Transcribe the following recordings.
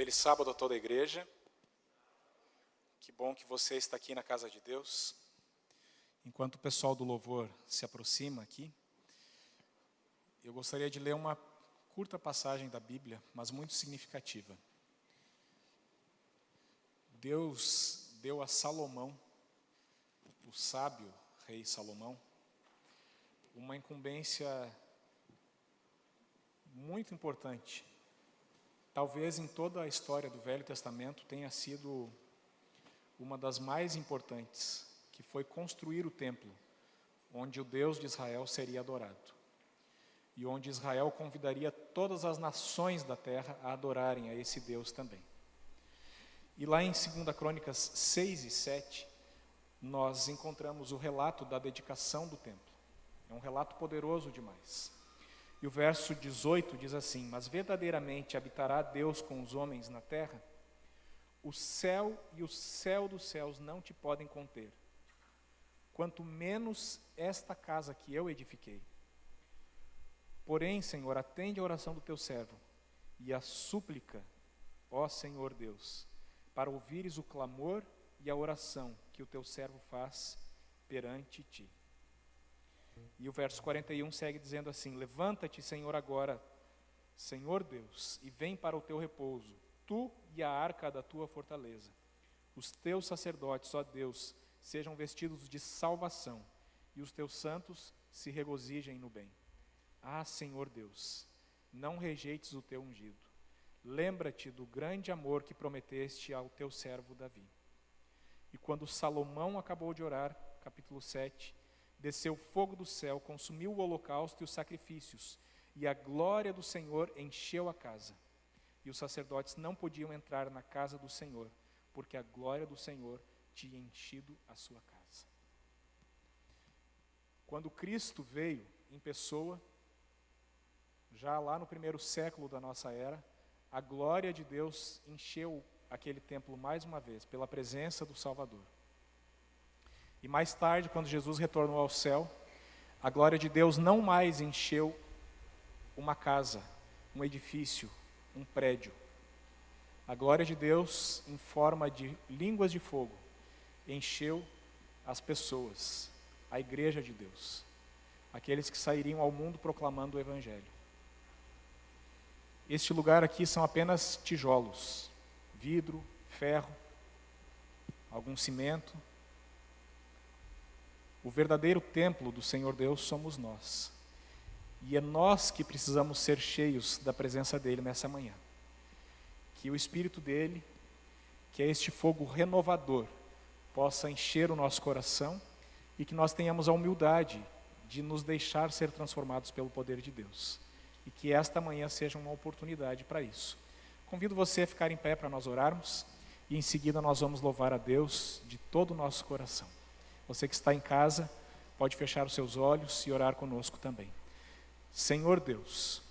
Feliz sábado a toda a igreja. Que bom que você está aqui na casa de Deus. Enquanto o pessoal do louvor se aproxima aqui, eu gostaria de ler uma curta passagem da Bíblia, mas muito significativa. Deus deu a Salomão, o sábio rei Salomão, uma incumbência muito importante. Talvez em toda a história do Velho Testamento tenha sido uma das mais importantes, que foi construir o templo, onde o Deus de Israel seria adorado. E onde Israel convidaria todas as nações da terra a adorarem a esse Deus também. E lá em 2 Crônicas 6 e 7, nós encontramos o relato da dedicação do templo. É um relato poderoso demais. E o verso 18 diz assim: mas verdadeiramente habitará Deus com os homens na terra? O céu e o céu dos céus não te podem conter, quanto menos esta casa que eu edifiquei. Porém, Senhor, atende a oração do teu servo e a súplica, ó Senhor Deus, para ouvires o clamor e a oração que o teu servo faz perante ti. E o verso 41 segue dizendo assim: levanta-te, Senhor, agora, Senhor Deus, e vem para o teu repouso, tu e a arca da tua fortaleza. Os teus sacerdotes, ó Deus, sejam vestidos de salvação, e os teus santos se regozijem no bem. Ah, Senhor Deus, não rejeites o teu ungido. Lembra-te do grande amor que prometeste ao teu servo Davi. E quando Salomão acabou de orar, capítulo 7, desceu fogo do céu, consumiu o holocausto e os sacrifícios, e a glória do Senhor encheu a casa. E os sacerdotes não podiam entrar na casa do Senhor, porque a glória do Senhor tinha enchido a sua casa. Quando Cristo veio em pessoa, já lá no primeiro século da nossa era, a glória de Deus encheu aquele templo mais uma vez, pela presença do Salvador. E mais tarde, quando Jesus retornou ao céu, a glória de Deus não mais encheu uma casa, um edifício, um prédio. A glória de Deus, em forma de línguas de fogo, encheu as pessoas, a igreja de Deus, aqueles que sairiam ao mundo proclamando o Evangelho. Este lugar aqui são apenas tijolos, vidro, ferro, algum cimento. O verdadeiro templo do Senhor Deus somos nós. E é nós que precisamos ser cheios da presença dEle nessa manhã. Que o Espírito dEle, que é este fogo renovador, possa encher o nosso coração e que nós tenhamos a humildade de nos deixar ser transformados pelo poder de Deus. E que esta manhã seja uma oportunidade para isso. Convido você a ficar em pé para nós orarmos e em seguida nós vamos louvar a Deus de todo o nosso coração. Você que está em casa, pode fechar os seus olhos e orar conosco também. Senhor Deus,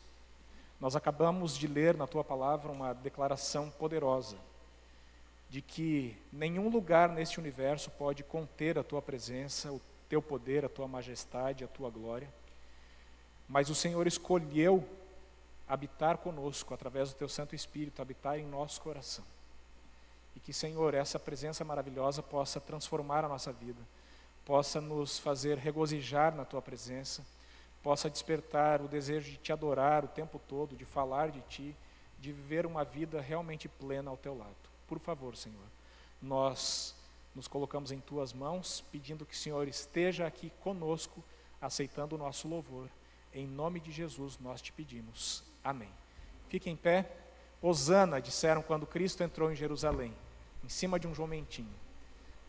nós acabamos de ler na Tua Palavra uma declaração poderosa de que nenhum lugar neste universo pode conter a Tua presença, o Teu poder, a Tua majestade, a Tua glória. Mas o Senhor escolheu habitar conosco, através do Teu Santo Espírito, habitar em nosso coração. E que, Senhor, essa presença maravilhosa possa transformar a nossa vida, possa nos fazer regozijar na Tua presença, possa despertar o desejo de Te adorar o tempo todo, de falar de Ti, de viver uma vida realmente plena ao Teu lado. Por favor, Senhor, nós nos colocamos em Tuas mãos, pedindo que o Senhor esteja aqui conosco, aceitando o nosso louvor. Em nome de Jesus nós Te pedimos. Amém. Fique em pé. Hosana, disseram quando Cristo entrou em Jerusalém, em cima de um jumentinho.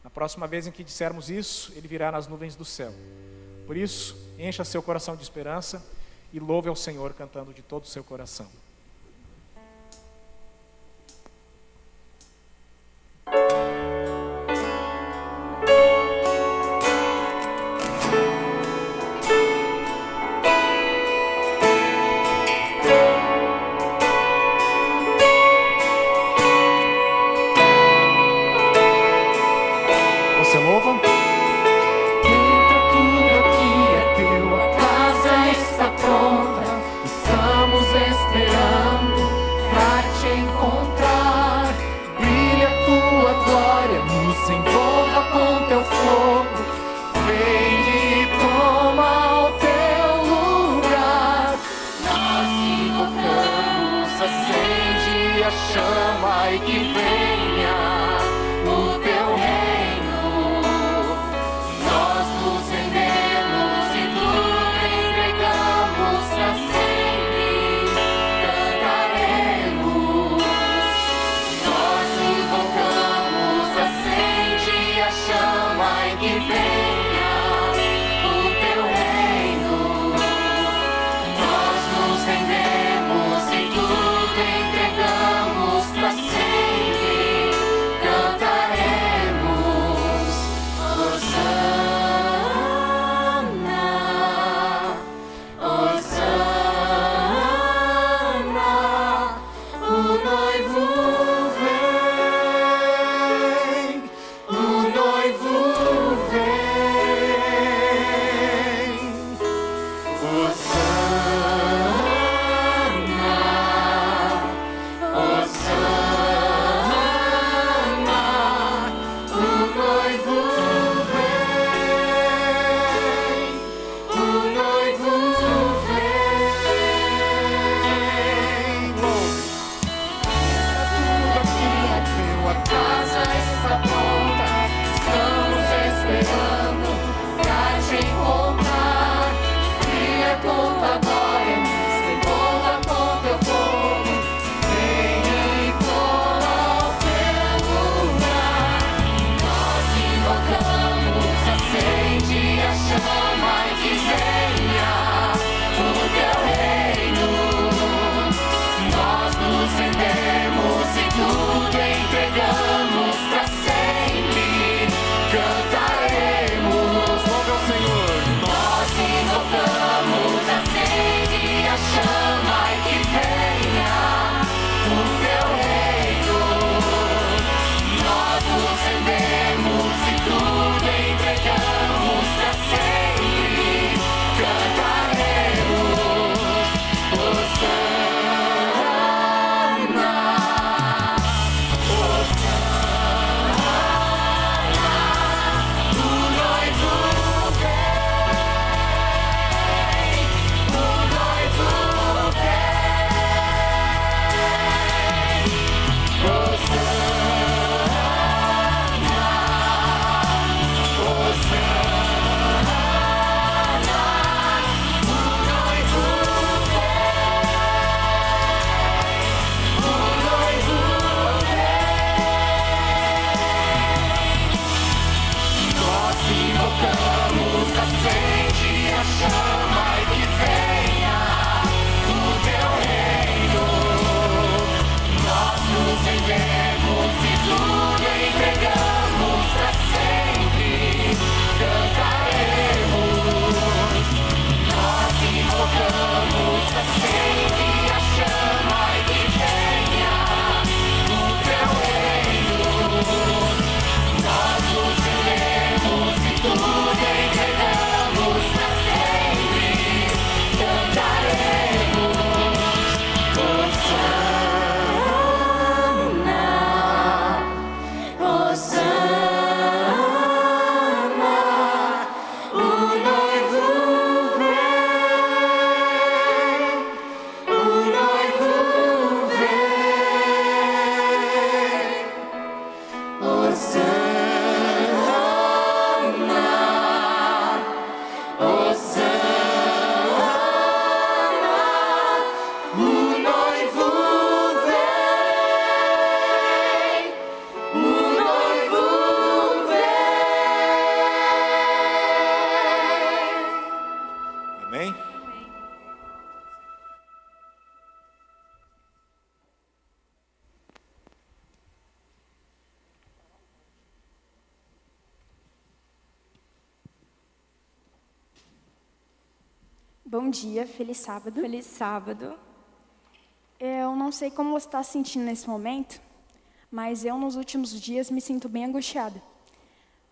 Na próxima vez em que dissermos isso, Ele virá nas nuvens do céu. Por isso, encha seu coração de esperança e louve ao Senhor cantando de todo o seu coração. Você louva? Entra tudo aqui é teu, a casa está pronta, estamos esperando. a chama e que venha o teu reino. Nós nos rendemos e tudo entregamos pra sempre. Cantaremos, nós invocamos, acende a chama e que venha o teu reino. Nós nos rendemos e tudo entregamos pra sempre. Cantaremos, Hosana, Hosana. O noivo vem, o noivo vem. Hosana, Hosana. O noivo vem, o noivo vem. A casa está pronta, estamos esperando pra te encontrar. Brilha com tua glória, se envolva com teu fogo. Vem e toma o teu lugar. Nós invocamos, acende a chama e que venha o teu reino. Nós nos rendemos e tudo entregamos pra sempre. Cantaremos, louve ao Senhor. Nós invocamos, acende a chama e que venha o teu reino. Nós nos rendemos e tudo entregamos pra sempre. Cantaremos, Hosana, Hosana. O noivo vem, o noivo vem. Hosana, Hosana. O noivo vem, o noivo vem. Nós invocamos, acende a chama e que venha o teu reino. Nós nos rendemos e tudo entregamos pra sempre. Cantaremos, nós invocamos, acende a chama e que venha o teu reino. Nós nos rendemos e tudo entregamos pra sempre. Cantaremos, Hosana, Hosana. O noivo vem, o noivo vem. Hosana, Hosana. O noivo vem, o noivo vem. Amém? Bom dia, feliz sábado. Feliz sábado. Eu não sei como você está se sentindo nesse momento, mas eu nos últimos dias me sinto bem angustiada.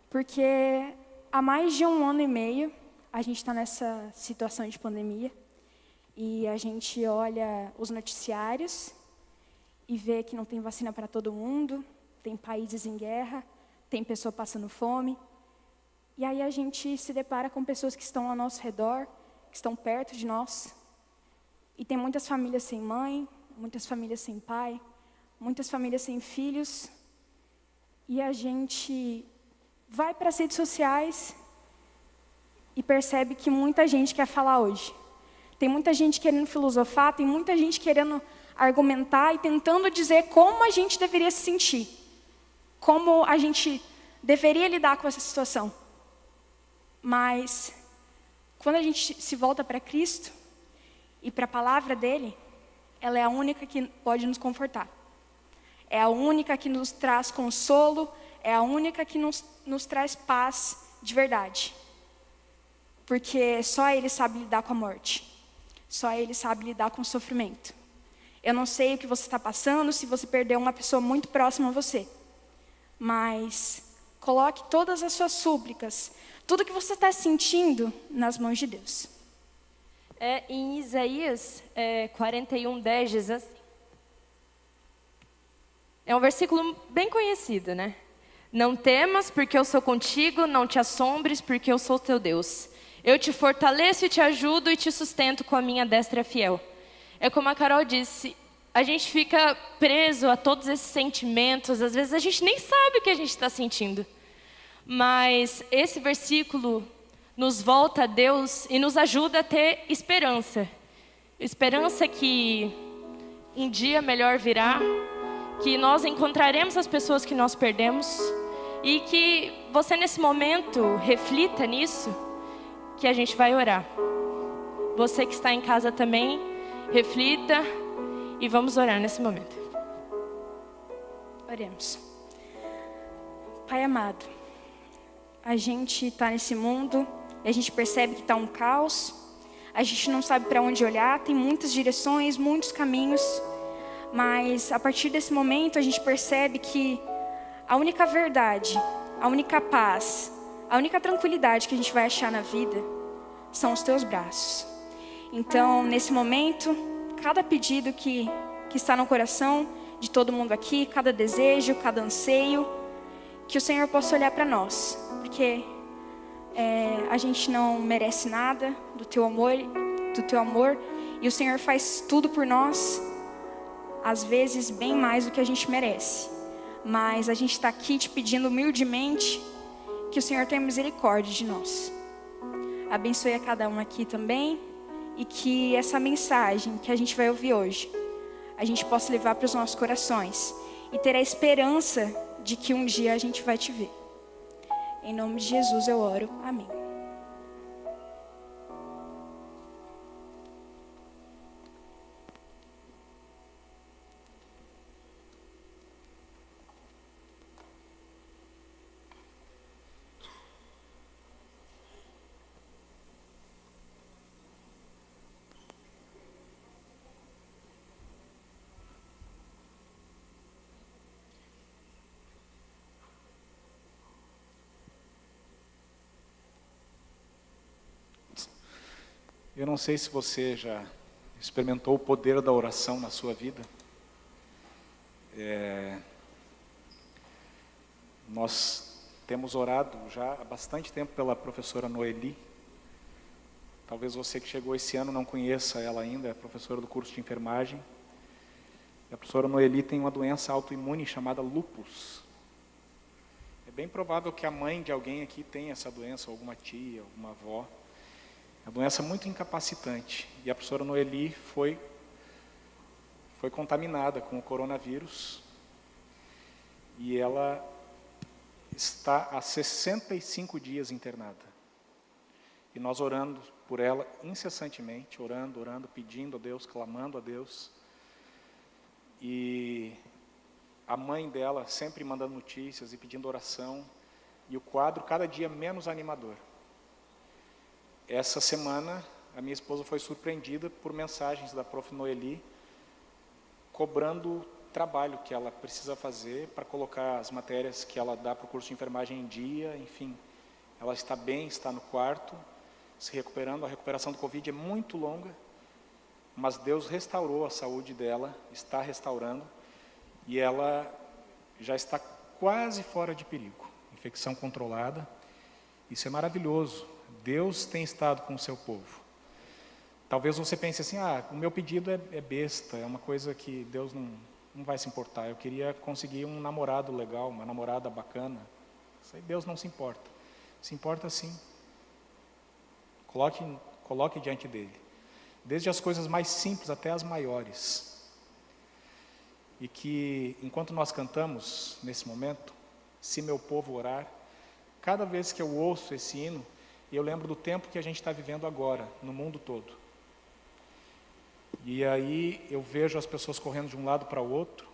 Porque há mais de 1 ano e meio a gente está nessa situação de pandemia e a gente olha os noticiários e vê que não tem vacina para todo mundo, tem países em guerra, tem pessoa passando fome. E aí a gente se depara com pessoas que estão ao nosso redor, que estão perto de nós. E tem muitas famílias sem mãe, muitas famílias sem pai, muitas famílias sem filhos, e a gente vai para as redes sociais e percebe que muita gente quer falar hoje. Tem muita gente querendo filosofar, tem muita gente querendo argumentar e tentando dizer como a gente deveria se sentir, como a gente deveria lidar com essa situação. Mas, quando a gente se volta para Cristo e para a palavra dele, ela é a única que pode nos confortar. É a única que nos traz consolo, é a única que nos traz paz de verdade. Porque só ele sabe lidar com a morte. Só ele sabe lidar com o sofrimento. Eu não sei o que você está passando, se você perdeu uma pessoa muito próxima a você. Mas coloque todas as suas súplicas, tudo que você está sentindo, nas mãos de Deus. Em Isaías 41:10 diz assim. É um versículo bem conhecido, né? Não temas, porque eu sou contigo, não te assombres, porque eu sou teu Deus. Eu te fortaleço e te ajudo e te sustento com a minha destra fiel. É como a Carol disse, a gente fica preso a todos esses sentimentos, às vezes a gente nem sabe o que a gente está sentindo. Mas esse versículo nos volta a Deus e nos ajuda a ter esperança. Esperança que um dia melhor virá, que nós encontraremos as pessoas que nós perdemos e que você nesse momento reflita nisso, que a gente vai orar. Você que está em casa também, reflita e vamos orar nesse momento. Oremos. Pai amado, a gente está nesse mundo e a gente percebe que está um caos, a gente não sabe para onde olhar, tem muitas direções, muitos caminhos, mas a partir desse momento a gente percebe que a única verdade, a única paz, a única tranquilidade que a gente vai achar na vida são os teus braços. Então, nesse momento, cada pedido que está no coração de todo mundo aqui, cada desejo, cada anseio, que o Senhor possa olhar para nós, porque a gente não merece nada do teu amor, e o Senhor faz tudo por nós, às vezes bem mais do que a gente merece. Mas a gente está aqui te pedindo humildemente que o Senhor tenha misericórdia de nós. Abençoe a cada um aqui também, e que essa mensagem que a gente vai ouvir hoje, a gente possa levar para os nossos corações e ter a esperança de que um dia a gente vai te ver. Em nome de Jesus eu oro. Amém. Eu não sei se você já experimentou o poder da oração na sua vida. Nós temos orado já há bastante tempo pela professora Noeli. Talvez você que chegou esse ano não conheça ela ainda, é professora do curso de enfermagem. E a professora Noeli tem uma doença autoimune chamada lúpus. É bem provável que a mãe de alguém aqui tenha essa doença, alguma tia, alguma avó. É uma doença muito incapacitante. E a professora Noeli foi contaminada com o coronavírus. E ela está há 65 dias internada. E nós orando por ela incessantemente, orando, pedindo a Deus, clamando a Deus. E a mãe dela sempre mandando notícias e pedindo oração. E o quadro cada dia menos animador. Essa semana, a minha esposa foi surpreendida por mensagens da prof. Noeli, cobrando trabalho que ela precisa fazer para colocar as matérias que ela dá para o curso de enfermagem em dia, enfim. Ela está bem, está no quarto, se recuperando. A recuperação do Covid é muito longa, mas Deus restaurou a saúde dela, está restaurando, e ela já está quase fora de perigo. Infecção controlada. Isso é maravilhoso. Deus tem estado com o seu povo. Talvez você pense assim, o meu pedido é besta, é uma coisa que Deus não vai se importar. Eu queria conseguir um namorado legal, uma namorada bacana. Isso aí Deus não se importa. Se importa sim. Coloque diante dele. Desde as coisas mais simples até as maiores. E que, enquanto nós cantamos, nesse momento, se meu povo orar, cada vez que eu ouço esse hino, eu lembro do tempo que a gente está vivendo agora, no mundo todo. E aí eu vejo as pessoas correndo de um lado para o outro,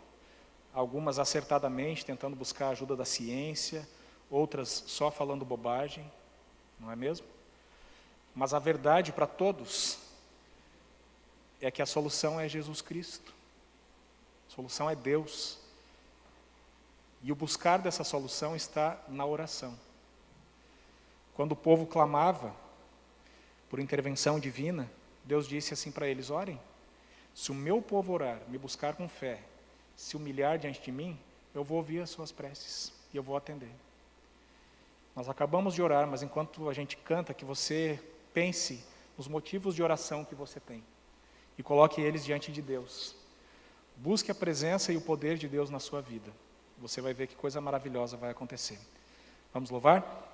algumas acertadamente, tentando buscar a ajuda da ciência, outras só falando bobagem, não é mesmo? Mas a verdade para todos é que a solução é Jesus Cristo. A solução é Deus. E o buscar dessa solução está na oração. Quando o povo clamava por intervenção divina, Deus disse assim para eles: orem. Se o meu povo orar, me buscar com fé, se humilhar diante de mim, eu vou ouvir as suas preces e eu vou atender. Nós acabamos de orar, mas enquanto a gente canta, que você pense nos motivos de oração que você tem e coloque eles diante de Deus. Busque a presença e o poder de Deus na sua vida. Você vai ver que coisa maravilhosa vai acontecer. Vamos louvar?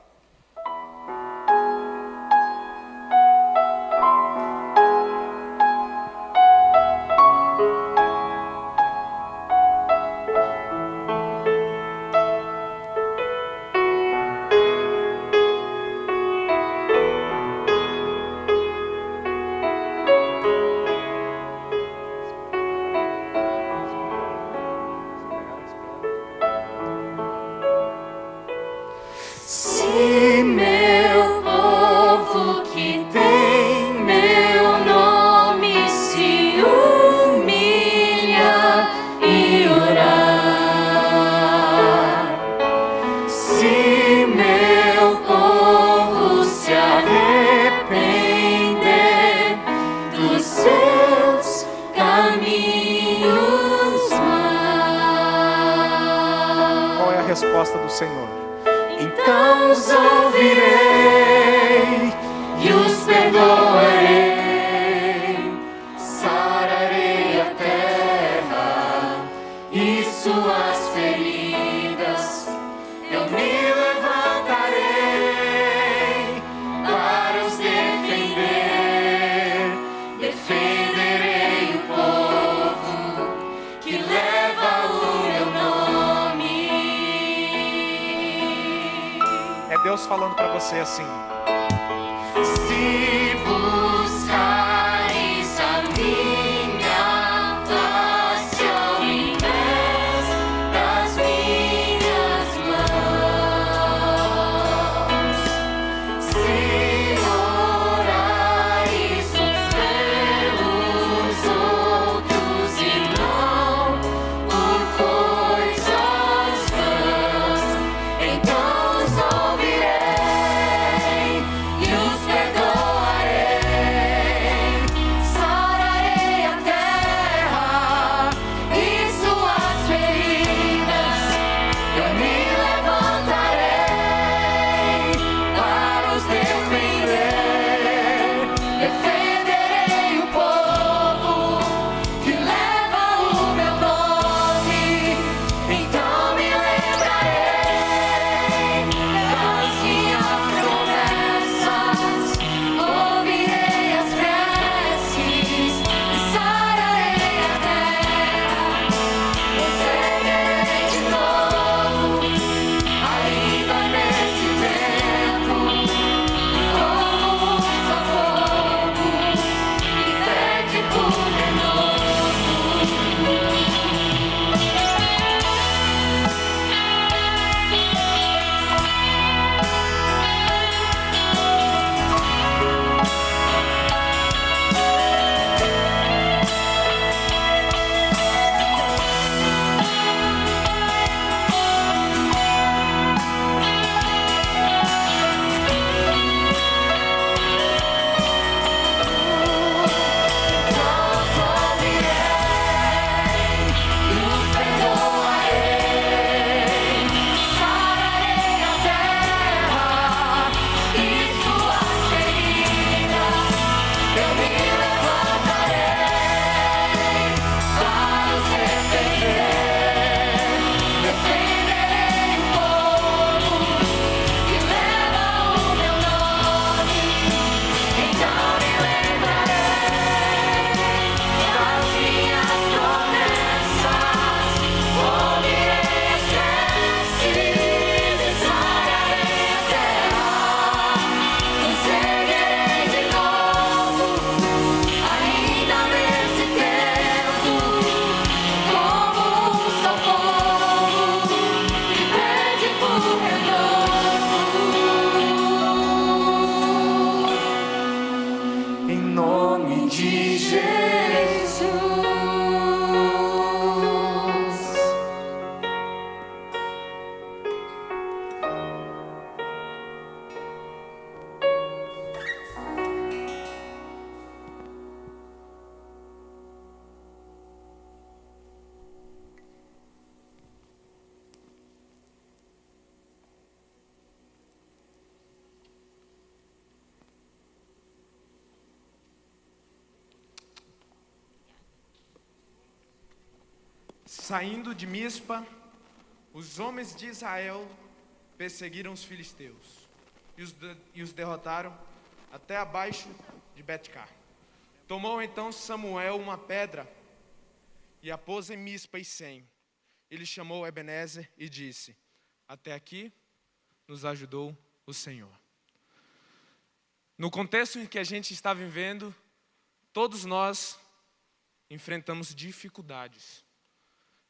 Se meu povo que tem meu nome se humilha e orar, se meu povo se arrepender dos seus caminhos maus. Qual é a resposta do Senhor? Então os ouvirei e os perdoarei, sararei a terra e suas feridas. Eu me levantarei para os defender, defenderei o povo que leva o meu nome. É Deus falando para você assim: se buscares a minha face ao invés das minhas mãos, se orares uns pelos outros e não por coisas vãs, então os ouvirei Saindo de Mispa, os homens de Israel perseguiram os filisteus e os derrotaram até abaixo de Betcar. Tomou então Samuel uma pedra e a pôs em Mispa e Sem. Ele chamou Ebenezer e disse: até aqui nos ajudou o Senhor. No contexto em que a gente está vivendo, todos nós enfrentamos dificuldades.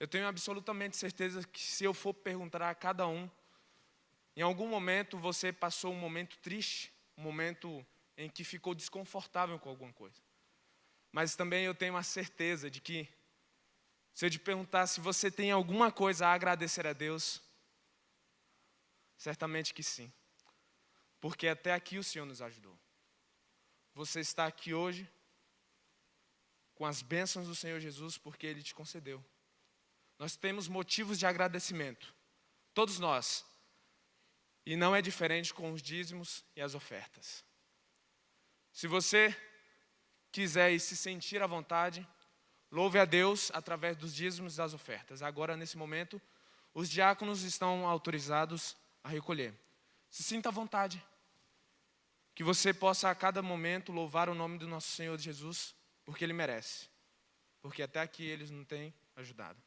Eu tenho absolutamente certeza que se eu for perguntar a cada um, em algum momento você passou um momento triste, um momento em que ficou desconfortável com alguma coisa. Mas também eu tenho a certeza de que, se eu te perguntar se você tem alguma coisa a agradecer a Deus, certamente que sim. Porque até aqui o Senhor nos ajudou. Você está aqui hoje com as bênçãos do Senhor Jesus porque Ele te concedeu. Nós temos motivos de agradecimento, todos nós. E não é diferente com os dízimos e as ofertas. Se você quiser e se sentir à vontade, louve a Deus através dos dízimos e das ofertas. Agora, nesse momento, os diáconos estão autorizados a recolher. Se sinta à vontade. Que você possa a cada momento louvar o nome do nosso Senhor Jesus, porque Ele merece. Porque até aqui Ele nos tem ajudado.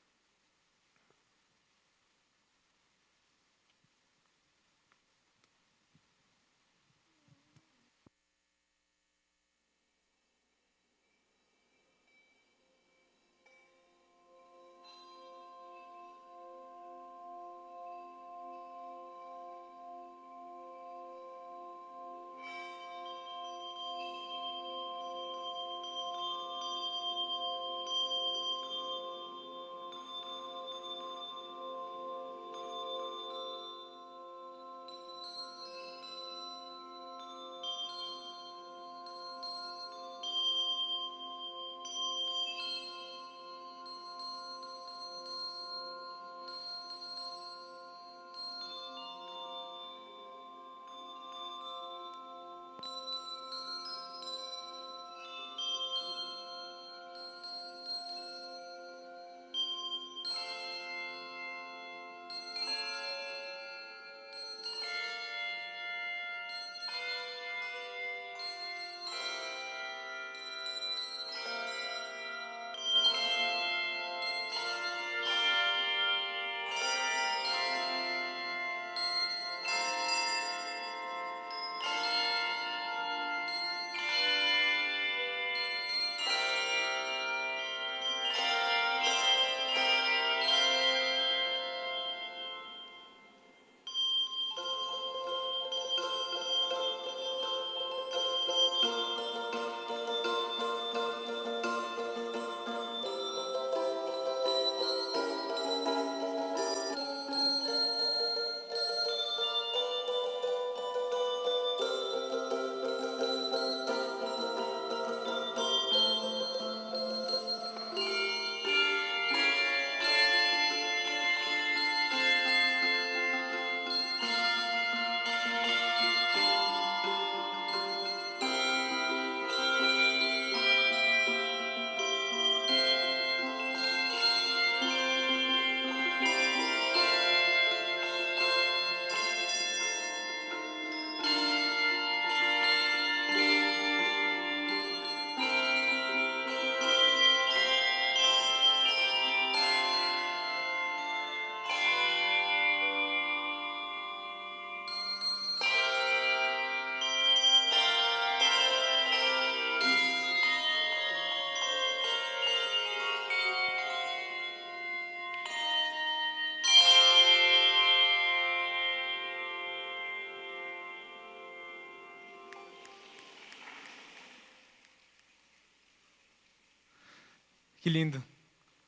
Que lindo.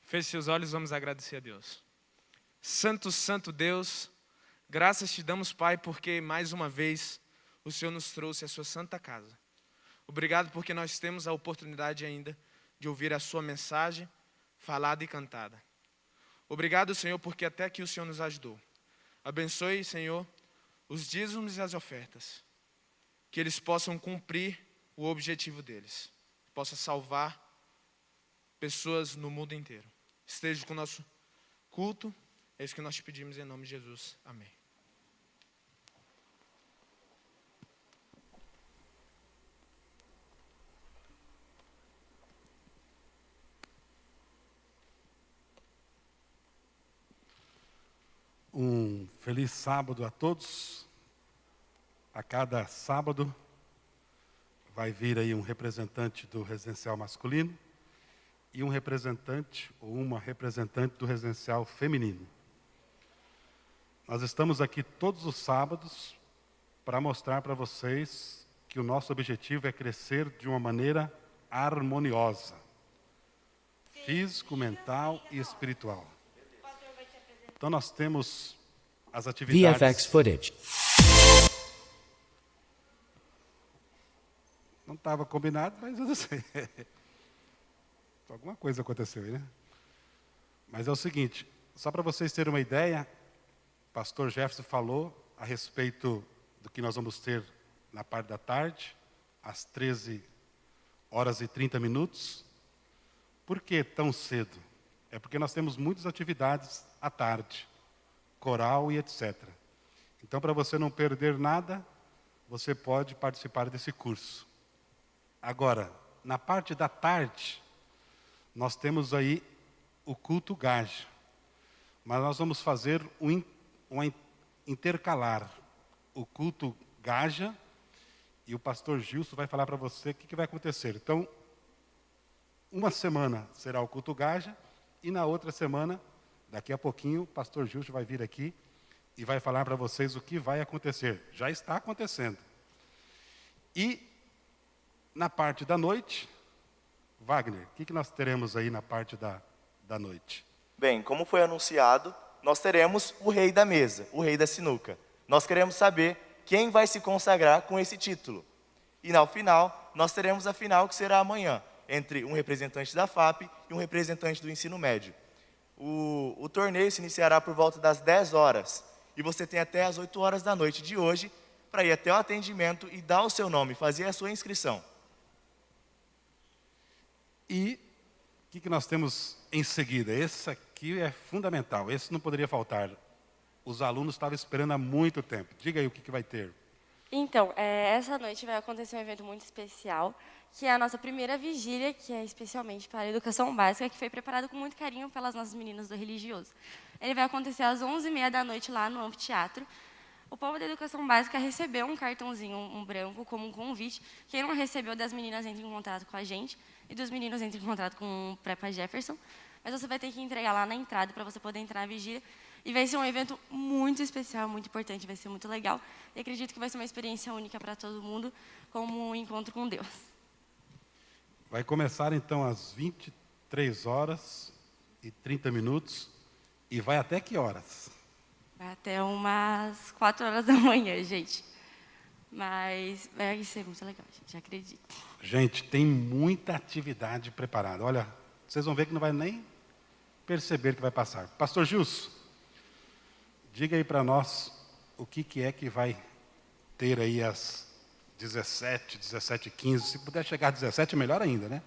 Feche seus olhos, vamos agradecer a Deus. Santo, santo Deus, graças te damos, Pai, porque mais uma vez o Senhor nos trouxe à sua santa casa. Obrigado porque nós temos a oportunidade ainda de ouvir a sua mensagem falada e cantada. Obrigado, Senhor, porque até aqui o Senhor nos ajudou. Abençoe, Senhor, os dízimos e as ofertas, que eles possam cumprir o objetivo deles, possa salvar pessoas no mundo inteiro. Esteja com o nosso culto. É isso que nós te pedimos em nome de Jesus. Amém. Um feliz sábado a todos. A cada sábado vai vir aí um representante do residencial masculino e um representante ou uma representante do residencial feminino. Nós estamos aqui todos os sábados para mostrar para vocês que o nosso objetivo é crescer de uma maneira harmoniosa, físico, mental e espiritual. Então nós temos as atividades... VFX footage. Não estava combinado, mas eu não sei. Alguma coisa aconteceu aí, né? Mas é o seguinte, só para vocês terem uma ideia, o pastor Jefferson falou a respeito do que nós vamos ter na parte da tarde, às 13h30. Por que tão cedo? É porque nós temos muitas atividades à tarde, coral e etc. Então, para você não perder nada, você pode participar desse curso. Agora, na parte da tarde, nós temos aí o culto Gaja. Mas nós vamos fazer intercalar o culto Gaja e o pastor Gilson vai falar para você o que vai acontecer. Então, uma semana será o culto Gaja e na outra semana, daqui a pouquinho, o pastor Gilson vai vir aqui e vai falar para vocês o que vai acontecer. Já está acontecendo. E na parte da noite, Wagner, o que nós teremos aí na parte da noite? Bem, como foi anunciado, nós teremos o rei da mesa, o rei da sinuca. Nós queremos saber quem vai se consagrar com esse título. E ao final, nós teremos a final que será amanhã, entre um representante da FAP e um representante do ensino médio. O torneio se iniciará por volta das 10 horas. E você tem até as 8 horas da noite de hoje para ir até o atendimento e dar o seu nome, fazer a sua inscrição. E o que nós temos em seguida? Esse aqui é fundamental, esse não poderia faltar. Os alunos estavam esperando há muito tempo. Diga aí o que vai ter. Então, essa noite vai acontecer um evento muito especial, que é a nossa primeira vigília, que é especialmente para a educação básica, que foi preparado com muito carinho pelas nossas meninas do religioso. Ele vai acontecer às 11h30 da noite lá no anfiteatro. O povo da educação básica recebeu um cartãozinho, um branco, como um convite. Quem não recebeu, das meninas entra em contato com a gente e dos meninos entra em contato com o Prepa Jefferson. Mas você vai ter que entregar lá na entrada para você poder entrar na vigília. E vai ser um evento muito especial, muito importante, vai ser muito legal. E acredito que vai ser uma experiência única para todo mundo, como um encontro com Deus. Vai começar então às 23h30 e vai até que horas? Vai até umas 4 horas da manhã, gente. Mas vai ser muito legal, gente, acredito. Gente, tem muita atividade preparada. Olha, vocês vão ver que não vai nem perceber que vai passar. Pastor Gilson, diga aí para nós o que é que vai ter aí às 17, 17h15. Se puder chegar às 17, melhor ainda, né?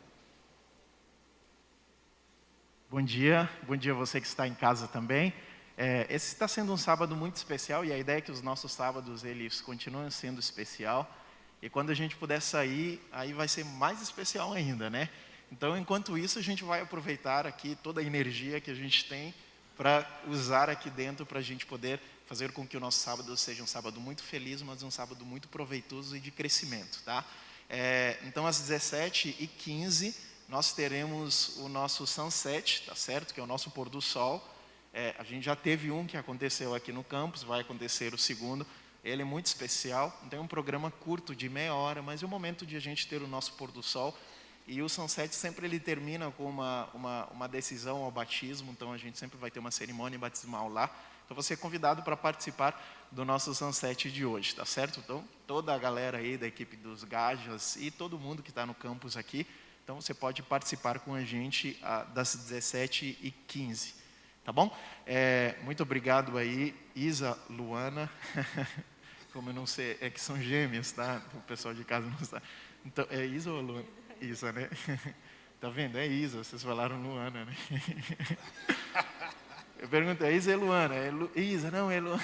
Bom dia você que está em casa também. Esse está sendo um sábado muito especial e a ideia é que os nossos sábados eles continuem sendo especial. E quando a gente puder sair, aí vai ser mais especial ainda, né? Então, enquanto isso, a gente vai aproveitar aqui toda a energia que a gente tem para usar aqui dentro para a gente poder fazer com que o nosso sábado seja um sábado muito feliz, mas um sábado muito proveitoso e de crescimento, tá? Então, às 17h15, nós teremos o nosso sunset, tá certo? Que é o nosso pôr do sol. A gente já teve um que aconteceu aqui no campus, vai acontecer o segundo. Ele é muito especial, tem um programa curto de meia hora, mas é o momento de a gente ter o nosso pôr do sol. E o sunset sempre ele termina com uma decisão ao batismo, então a gente sempre vai ter uma cerimônia batismal lá. Então você é convidado para participar do nosso sunset de hoje, tá certo? Então toda a galera aí da equipe dos Gajas e todo mundo que está no campus aqui, então você pode participar com a gente das 17h15. Tá bom? Muito obrigado aí, Isa, Luana. Como eu não sei, é que são gêmeas, tá? O pessoal de casa não sabe. Então, é Isa ou Luana? Isa, né? Tá vendo? É Isa, vocês falaram Luana, né? Eu pergunto, é Isa Eluana? Isa, não, Eluana.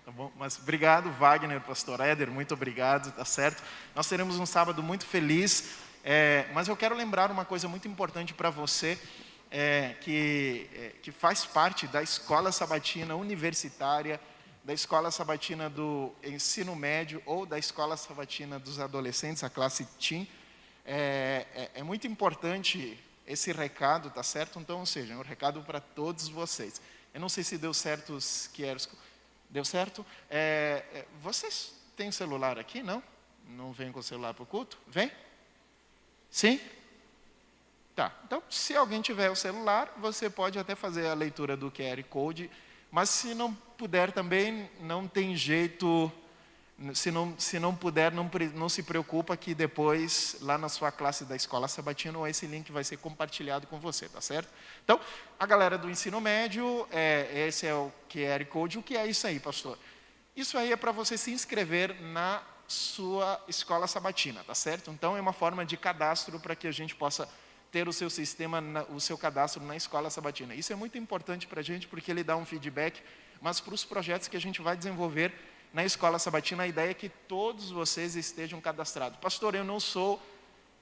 Tá bom? Mas obrigado, Wagner, pastor Éder, muito obrigado, tá certo? Nós teremos um sábado muito feliz, mas eu quero lembrar uma coisa muito importante para você, que faz parte da escola sabatina universitária, da escola sabatina do ensino médio ou da escola sabatina dos adolescentes, a classe Teen. É muito importante esse recado, tá certo? Então, ou seja, é um recado para todos vocês. Eu não sei se deu certo os QRs. Deu certo? Vocês têm celular aqui, não? Não vem com o celular para o culto? Vem? Sim? Tá. Então, se alguém tiver o celular, você pode até fazer a leitura do QR Code, mas se não puder também, não tem jeito. Se não puder, não se preocupa que depois, lá na sua classe da escola sabatina, esse link vai ser compartilhado com você, tá certo? Então, a galera do ensino médio, esse é o QR Code. O que é isso aí, pastor? Isso aí é para você se inscrever na sua escola sabatina, tá certo? Então, é uma forma de cadastro para que a gente possa ter o seu sistema, o seu cadastro na escola sabatina. Isso é muito importante para a gente, porque ele dá um feedback, mas para os projetos que a gente vai desenvolver na escola sabatina, a ideia é que todos vocês estejam cadastrados. Pastor, eu não sou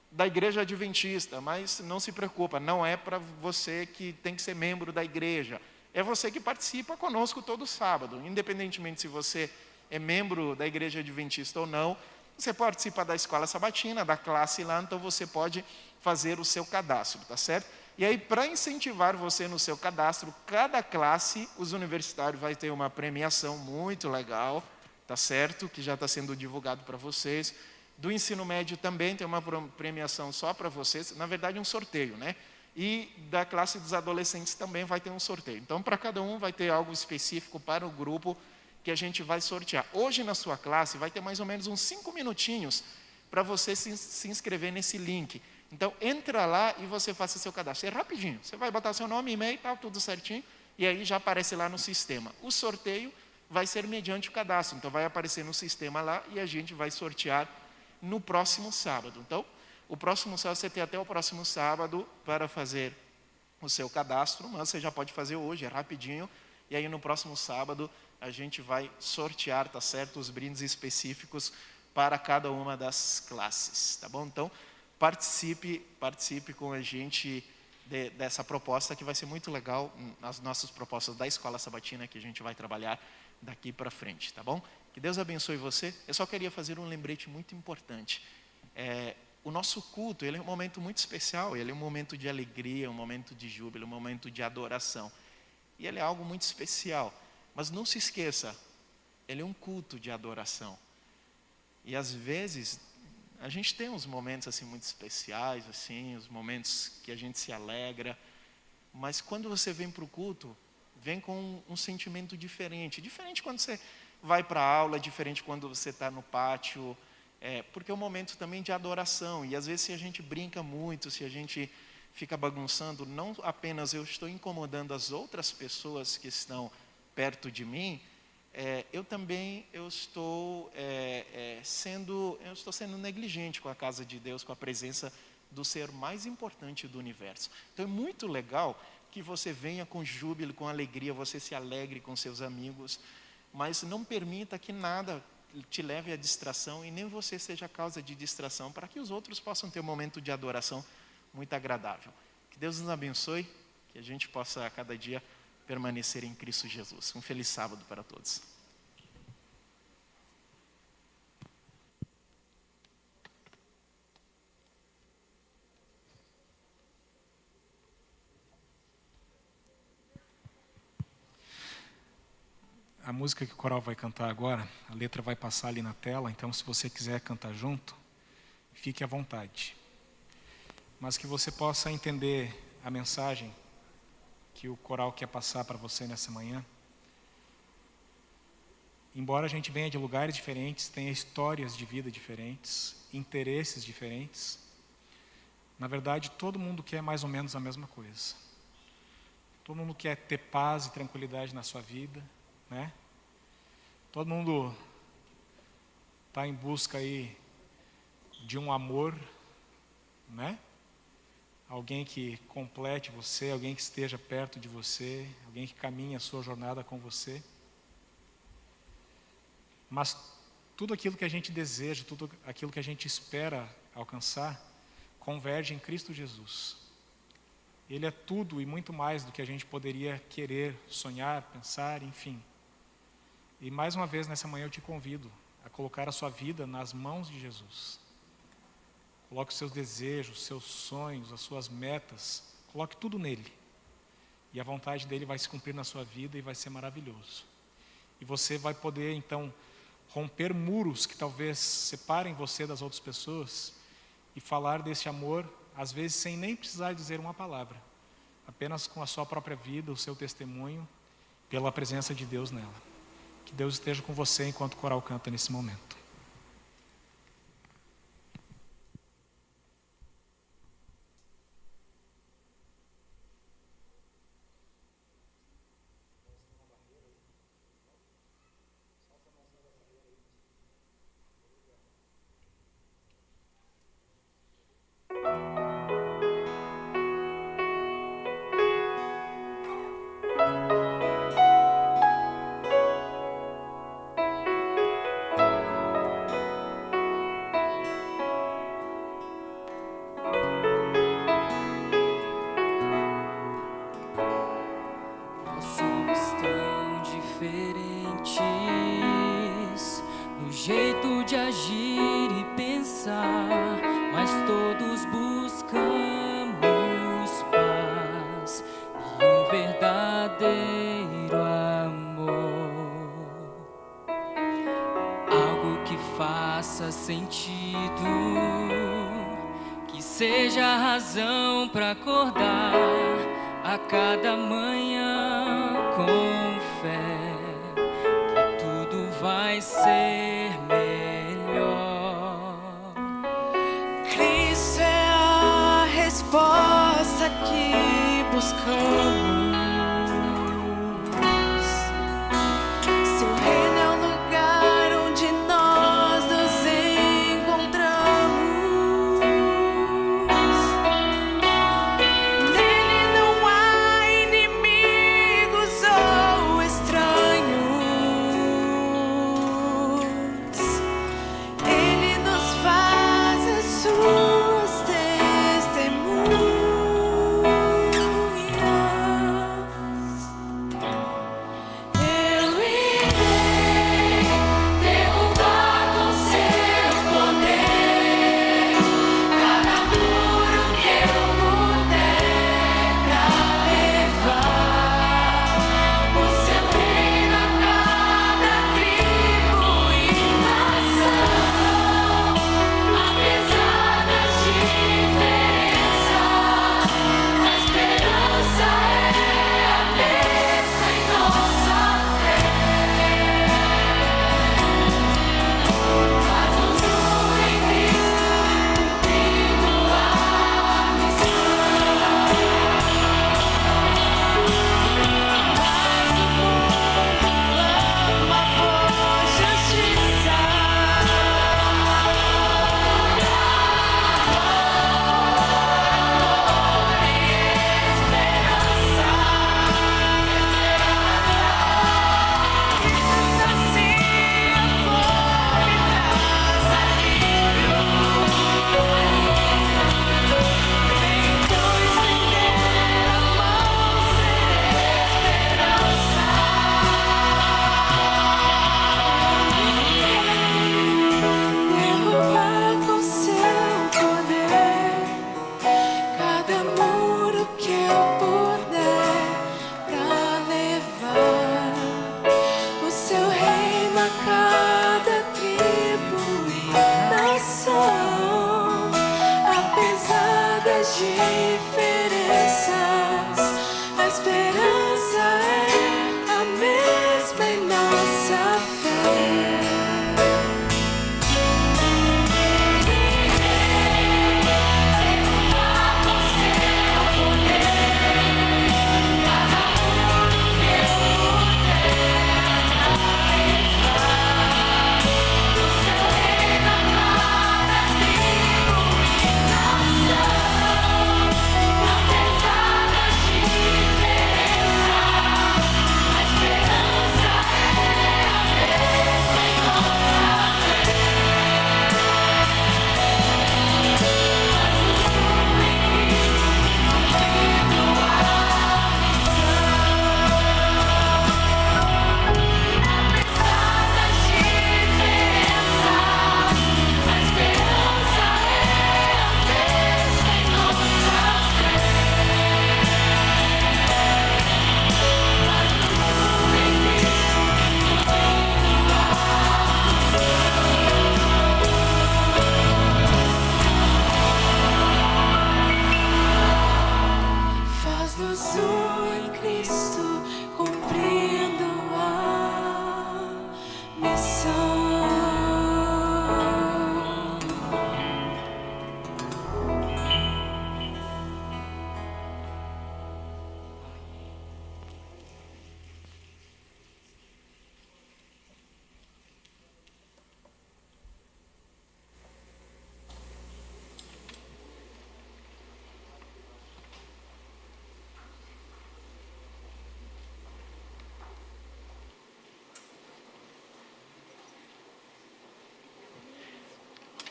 da igreja adventista, mas não se preocupa, não é para você que tem que ser membro da igreja. É você que participa conosco todo sábado. Independentemente se você é membro da igreja adventista ou não, você participa da escola sabatina, da classe lá, então você pode fazer o seu cadastro, tá certo? E aí, para incentivar você no seu cadastro, cada classe, os universitários vai ter uma premiação muito legal, tá certo? Que já está sendo divulgado para vocês. Do ensino médio também tem uma premiação só para vocês, na verdade um sorteio, né? E da classe dos adolescentes também vai ter um sorteio. Então, para cada um vai ter algo específico para o grupo que a gente vai sortear. Hoje na sua classe vai ter mais ou menos uns 5 minutinhos para você se inscrever nesse link. Então, entra lá e você faça seu cadastro. É rapidinho. Você vai botar seu nome, e-mail, tal, tudo certinho, e aí já aparece lá no sistema. O sorteio vai ser mediante o cadastro. Então, vai aparecer no sistema lá e a gente vai sortear no próximo sábado. Então, o próximo sábado, você tem até o próximo sábado para fazer o seu cadastro, mas você já pode fazer hoje, é rapidinho. E aí, no próximo sábado, a gente vai sortear, tá certo? Os brindes específicos para cada uma das classes, tá bom? Então, participe com a gente dessa proposta que vai ser muito legal, as nossas propostas da Escola Sabatina que a gente vai trabalhar daqui para frente, tá bom? Que Deus abençoe você. Eu só queria fazer um lembrete muito importante. O nosso culto, ele é um momento muito especial, ele é um momento de alegria, um momento de júbilo, um momento de adoração. E ele é algo muito especial. Mas não se esqueça, ele é um culto de adoração. E às vezes a gente tem uns momentos assim muito especiais, assim, os momentos que a gente se alegra, mas quando você vem para o culto, vem com um sentimento diferente. Diferente quando você vai para a aula, diferente quando você está no pátio, porque é um momento também de adoração. E às vezes se a gente brinca muito, se a gente fica bagunçando, não apenas eu estou incomodando as outras pessoas que estão perto de mim, eu estou sendo negligente com a casa de Deus, com a presença do ser mais importante do universo. Então é muito legal que você venha com júbilo, com alegria, você se alegre com seus amigos, mas não permita que nada te leve à distração e nem você seja causa de distração, para que os outros possam ter um momento de adoração muito agradável. Que Deus nos abençoe, que a gente possa a cada dia permanecer em Cristo Jesus. Um feliz sábado para todos. A música que o coral vai cantar agora, a letra vai passar ali na tela, então se você quiser cantar junto, fique à vontade. Mas que você possa entender a mensagem que o coral quer passar para você nessa manhã. Embora a gente venha de lugares diferentes, tenha histórias de vida diferentes, interesses diferentes, na verdade todo mundo quer mais ou menos a mesma coisa. Todo mundo quer ter paz e tranquilidade na sua vida, né? Todo mundo está em busca aí de um amor, né? alguém que complete você, alguém que esteja perto de você, alguém que caminhe a sua jornada com você. Mas tudo aquilo que a gente deseja, tudo aquilo que a gente espera alcançar, converge em Cristo Jesus. Ele é tudo e muito mais do que a gente poderia querer, sonhar, pensar, enfim. E mais uma vez nessa manhã eu te convido a colocar a sua vida nas mãos de Jesus. Coloque os seus desejos, os seus sonhos, as suas metas, coloque tudo nele. E a vontade dele vai se cumprir na sua vida e vai ser maravilhoso. E você vai poder então romper muros que talvez separem você das outras pessoas e falar desse amor, às vezes sem nem precisar dizer uma palavra, apenas com a sua própria vida, o seu testemunho, pela presença de Deus nela. Que Deus esteja com você enquanto o coral canta nesse momento. jeito de agir e pensar, mas todos buscamos paz e um verdadeiro amor, algo que faça sentido, que seja a razão para acordar a cada manhã com fé, que tudo vai ser melhor. Cristo é a resposta que buscamos. Seu reino é o lugar onde nós nos encontramos. Nele não há inimigos ou estranhos. Ele nos faz as suas testemunhas.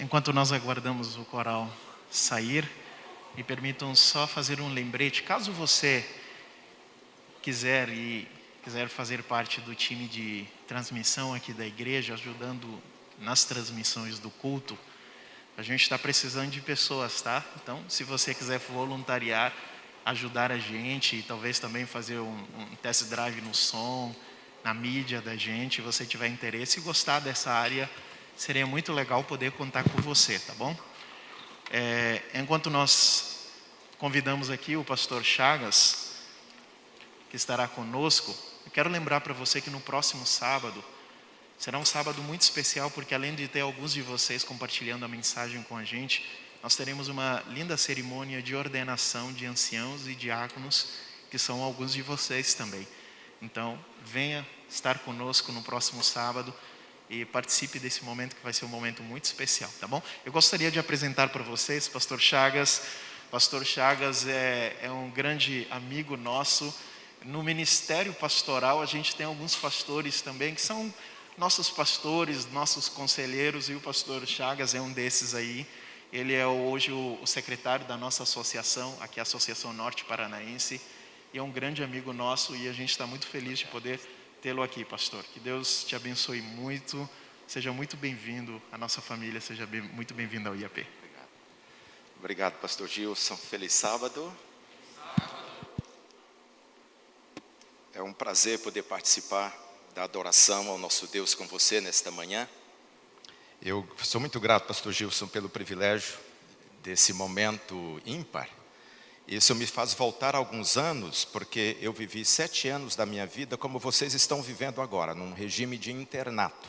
enquanto nós aguardamos o coral sair, me permitam só fazer um lembrete. Caso você quiser fazer parte do time de transmissão aqui da igreja, ajudando nas transmissões do culto, a gente está precisando de pessoas, tá? Então, se você quiser voluntariar, ajudar a gente e talvez também fazer um test drive no som, na mídia da gente, se você tiver interesse e gostar dessa área, seria muito legal poder contar com você, tá bom? Enquanto nós convidamos aqui o pastor Chagas, que estará conosco, eu quero lembrar para você que no próximo sábado, será um sábado muito especial, porque além de ter alguns de vocês compartilhando a mensagem com a gente, nós teremos uma linda cerimônia de ordenação de anciãos e diáconos, que são alguns de vocês também. Então, venha estar conosco no próximo sábado e participe desse momento, que vai ser um momento muito especial, tá bom? Eu gostaria de apresentar para vocês pastor Chagas. Pastor Chagas é um grande amigo nosso. No ministério pastoral, a gente tem alguns pastores também que são nossos pastores, nossos conselheiros, e o pastor Chagas é um desses aí. Ele é hoje o secretário da nossa associação, aqui a Associação Norte Paranaense, e é um grande amigo nosso, e a gente está muito feliz de poder tê-lo aqui, pastor. Que Deus te abençoe muito, seja muito bem-vindo à nossa família, seja muito bem-vindo ao IAP. Obrigado, pastor Gilson. Feliz sábado. É um prazer poder participar da adoração ao nosso Deus com você nesta manhã. Eu sou muito grato, pastor Gilson, pelo privilégio desse momento ímpar. Isso me faz voltar alguns anos, porque eu vivi 7 anos da minha vida como vocês estão vivendo agora, num regime de internato.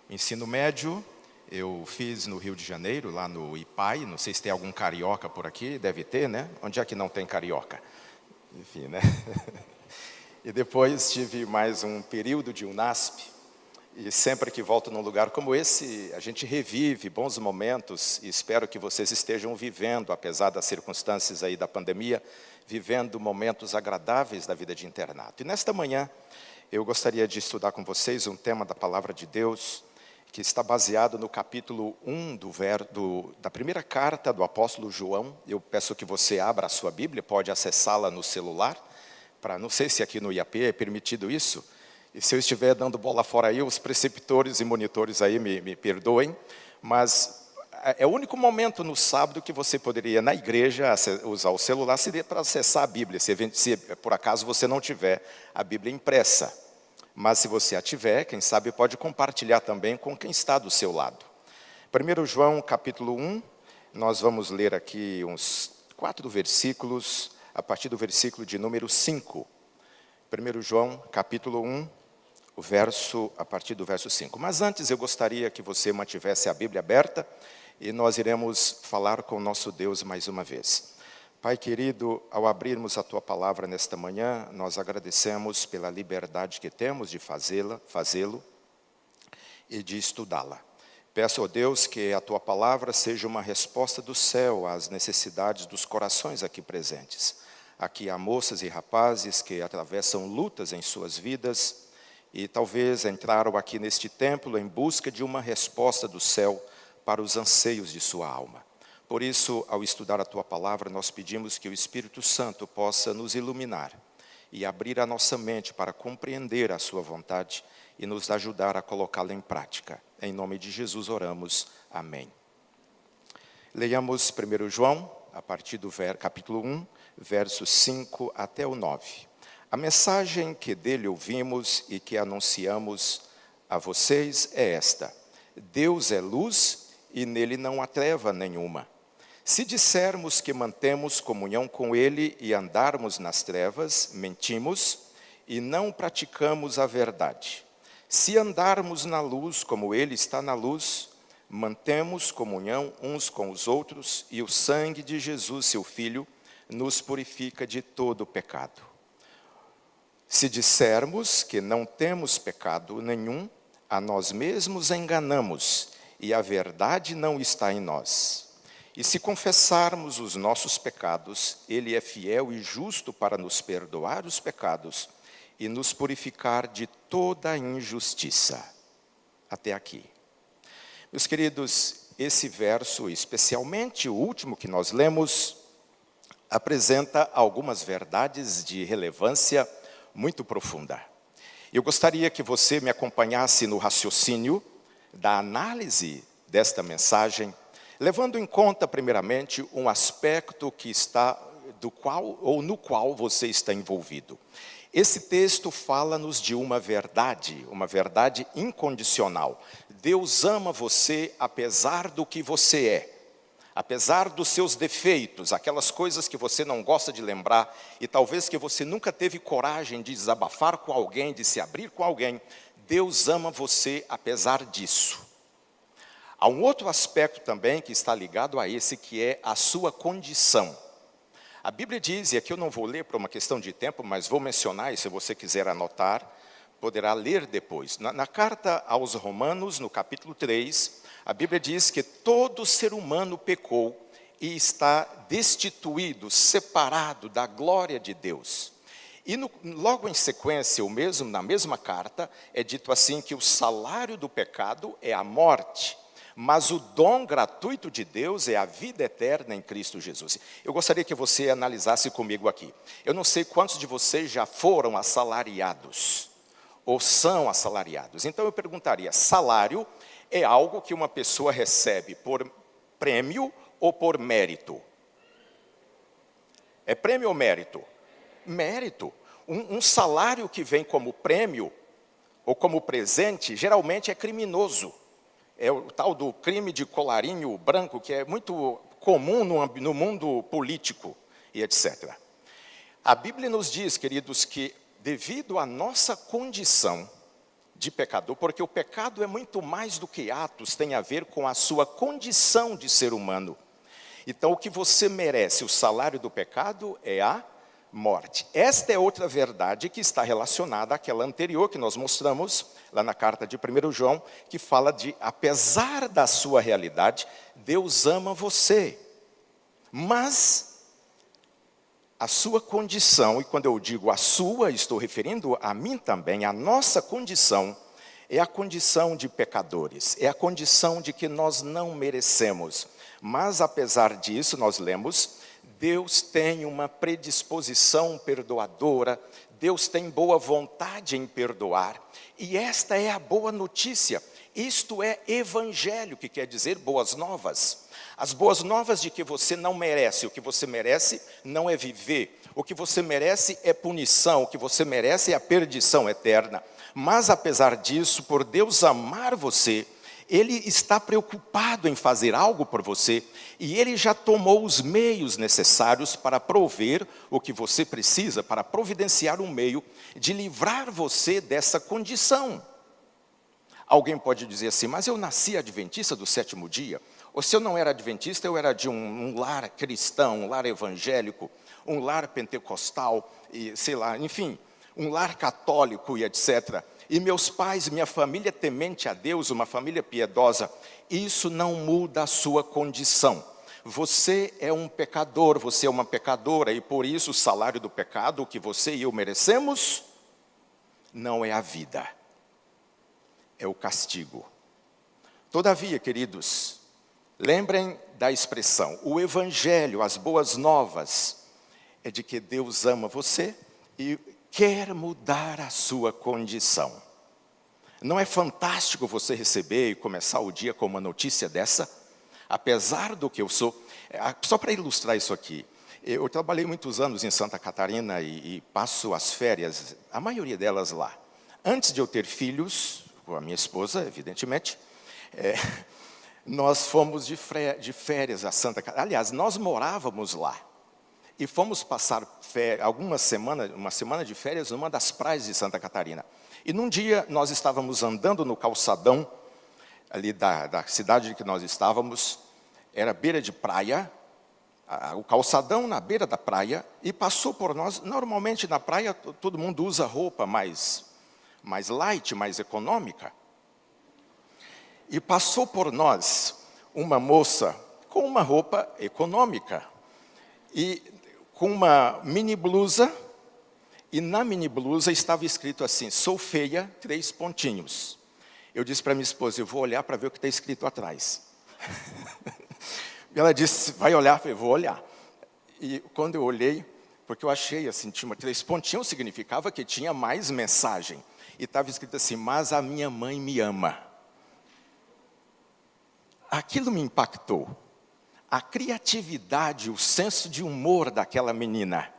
O ensino médio eu fiz no Rio de Janeiro, lá no IPAI, não sei se tem algum carioca por aqui, deve ter, né? Onde é que não tem carioca? Enfim, né? E depois tive mais um período de UNASP, e sempre que volto num lugar como esse, a gente revive bons momentos, e espero que vocês estejam vivendo, apesar das circunstâncias aí da pandemia, vivendo momentos agradáveis da vida de internato. E nesta manhã, eu gostaria de estudar com vocês um tema da Palavra de Deus, que está baseado no capítulo 1 da primeira carta do apóstolo João. Eu peço que você abra a sua Bíblia, pode acessá-la no celular, não sei se aqui no IAP é permitido isso, e se eu estiver dando bola fora aí, os preceptores e monitores aí me perdoem, mas é o único momento no sábado que você poderia, na igreja, usar o celular, seria para acessar a Bíblia, se por acaso você não tiver a Bíblia impressa. Mas se você a tiver, quem sabe pode compartilhar também com quem está do seu lado. 1 João capítulo 1, nós vamos ler aqui uns 4 versículos, a partir do versículo de número 5. 1 João capítulo 1, a partir do verso 5. Mas antes eu gostaria que você mantivesse a Bíblia aberta e nós iremos falar com o nosso Deus mais uma vez. Pai querido, ao abrirmos a Tua palavra nesta manhã, nós agradecemos pela liberdade que temos de fazê-lo e de estudá-la. Peço, ó Deus, que a Tua palavra seja uma resposta do céu às necessidades dos corações aqui presentes. Aqui há moças e rapazes que atravessam lutas em suas vidas e talvez entraram aqui neste templo em busca de uma resposta do céu para os anseios de sua alma. Por isso, ao estudar a Tua palavra, nós pedimos que o Espírito Santo possa nos iluminar e abrir a nossa mente para compreender a Sua vontade e nos ajudar a colocá-la em prática. Em nome de Jesus oramos. Amém. Leiamos 1 João, a partir do capítulo 1, versos 5 até o 9. A mensagem que dele ouvimos e que anunciamos a vocês é esta: Deus é luz e nele não há treva nenhuma. Se dissermos que mantemos comunhão com ele e andarmos nas trevas, mentimos e não praticamos a verdade. Se andarmos na luz como ele está na luz, mantemos comunhão uns com os outros e o sangue de Jesus, seu Filho, nos purifica de todo pecado. Se dissermos que não temos pecado nenhum, a nós mesmos enganamos e a verdade não está em nós. E se confessarmos os nossos pecados, ele é fiel e justo para nos perdoar os pecados e nos purificar de toda injustiça. Até aqui. Meus queridos, esse verso, especialmente o último que nós lemos, apresenta algumas verdades de relevância muito profunda. Eu gostaria que você me acompanhasse no raciocínio da análise desta mensagem, levando em conta, primeiramente, um aspecto que está no qual você está envolvido. Esse texto fala-nos de uma verdade incondicional. Deus ama você apesar do que você é, apesar dos seus defeitos, aquelas coisas que você não gosta de lembrar e talvez que você nunca teve coragem de desabafar com alguém, de se abrir com alguém. Deus ama você apesar disso. Há um outro aspecto também que está ligado a esse, que é a sua condição. A Bíblia diz, e aqui eu não vou ler por uma questão de tempo, mas vou mencionar, e se você quiser anotar, poderá ler depois. Na carta aos Romanos, no capítulo 3, a Bíblia diz que todo ser humano pecou e está destituído, separado da glória de Deus. E logo em sequência, na mesma carta, é dito assim que o salário do pecado é a morte, mas o dom gratuito de Deus é a vida eterna em Cristo Jesus. Eu gostaria que você analisasse comigo aqui. Eu não sei quantos de vocês já foram assalariados, ou são assalariados. Então eu perguntaria, salário é algo que uma pessoa recebe por prêmio ou por mérito? É prêmio ou mérito? Mérito. Um salário que vem como prêmio ou como presente, geralmente é criminoso. É o tal do crime de colarinho branco, que é muito comum no mundo político e etc. A Bíblia nos diz, queridos, que devido à nossa condição de pecador, porque o pecado é muito mais do que atos, tem a ver com a sua condição de ser humano. Então, o que você merece, o salário do pecado é a morte. Esta é outra verdade que está relacionada àquela anterior que nós mostramos lá na carta de 1 João, que fala de, apesar da sua realidade, Deus ama você. Mas a sua condição, e quando eu digo a sua, estou referindo a mim também, a nossa condição é a condição de pecadores, é a condição de que nós não merecemos. Mas apesar disso, nós lemos, Deus tem uma predisposição perdoadora, Deus tem boa vontade em perdoar, e esta é a boa notícia. Isto é evangelho, que quer dizer boas novas. As boas novas de que você não merece, o que você merece não é viver, o que você merece é punição, o que você merece é a perdição eterna. Mas apesar disso, por Deus amar você, Ele está preocupado em fazer algo por você, e Ele já tomou os meios necessários para prover o que você precisa, para providenciar um meio de livrar você dessa condição. Alguém pode dizer assim, mas eu nasci adventista do sétimo dia, ou se eu não era adventista, eu era de um lar cristão, um lar evangélico, um lar pentecostal, e sei lá, enfim, um lar católico e etc. E meus pais, minha família temente a Deus, uma família piedosa, isso não muda a sua condição. Você é um pecador, você é uma pecadora, e por isso o salário do pecado, o que você e eu merecemos, não é a vida, é o castigo. Todavia, queridos, lembrem da expressão, o evangelho, as boas novas, é de que Deus ama você e quer mudar a sua condição. Não é fantástico você receber e começar o dia com uma notícia dessa? Apesar do que eu sou, só para ilustrar isso aqui, eu trabalhei muitos anos em Santa Catarina e passo as férias, a maioria delas lá. Antes de eu ter filhos, com a minha esposa, evidentemente, nós fomos de férias a Santa Catarina. Aliás, nós morávamos lá. E fomos passar uma semana de férias numa das praias de Santa Catarina. E num dia nós estávamos andando no calçadão, ali da cidade que nós estávamos, era beira de praia, o calçadão na beira da praia, e passou por nós, normalmente na praia todo mundo usa roupa mais light, mais econômica. E passou por nós uma moça com uma roupa econômica, e com uma mini blusa, e na mini blusa estava escrito assim, sou feia, 3 pontinhos. Eu disse para minha esposa, eu vou olhar para ver o que está escrito atrás. E ela disse, vai olhar? Eu falei, vou olhar. E quando eu olhei, porque eu achei assim, tinha aqueles pontinhos, significava que tinha mais mensagem. E estava escrito assim, mas a minha mãe me ama. Aquilo me impactou. A criatividade, o senso de humor daquela menina.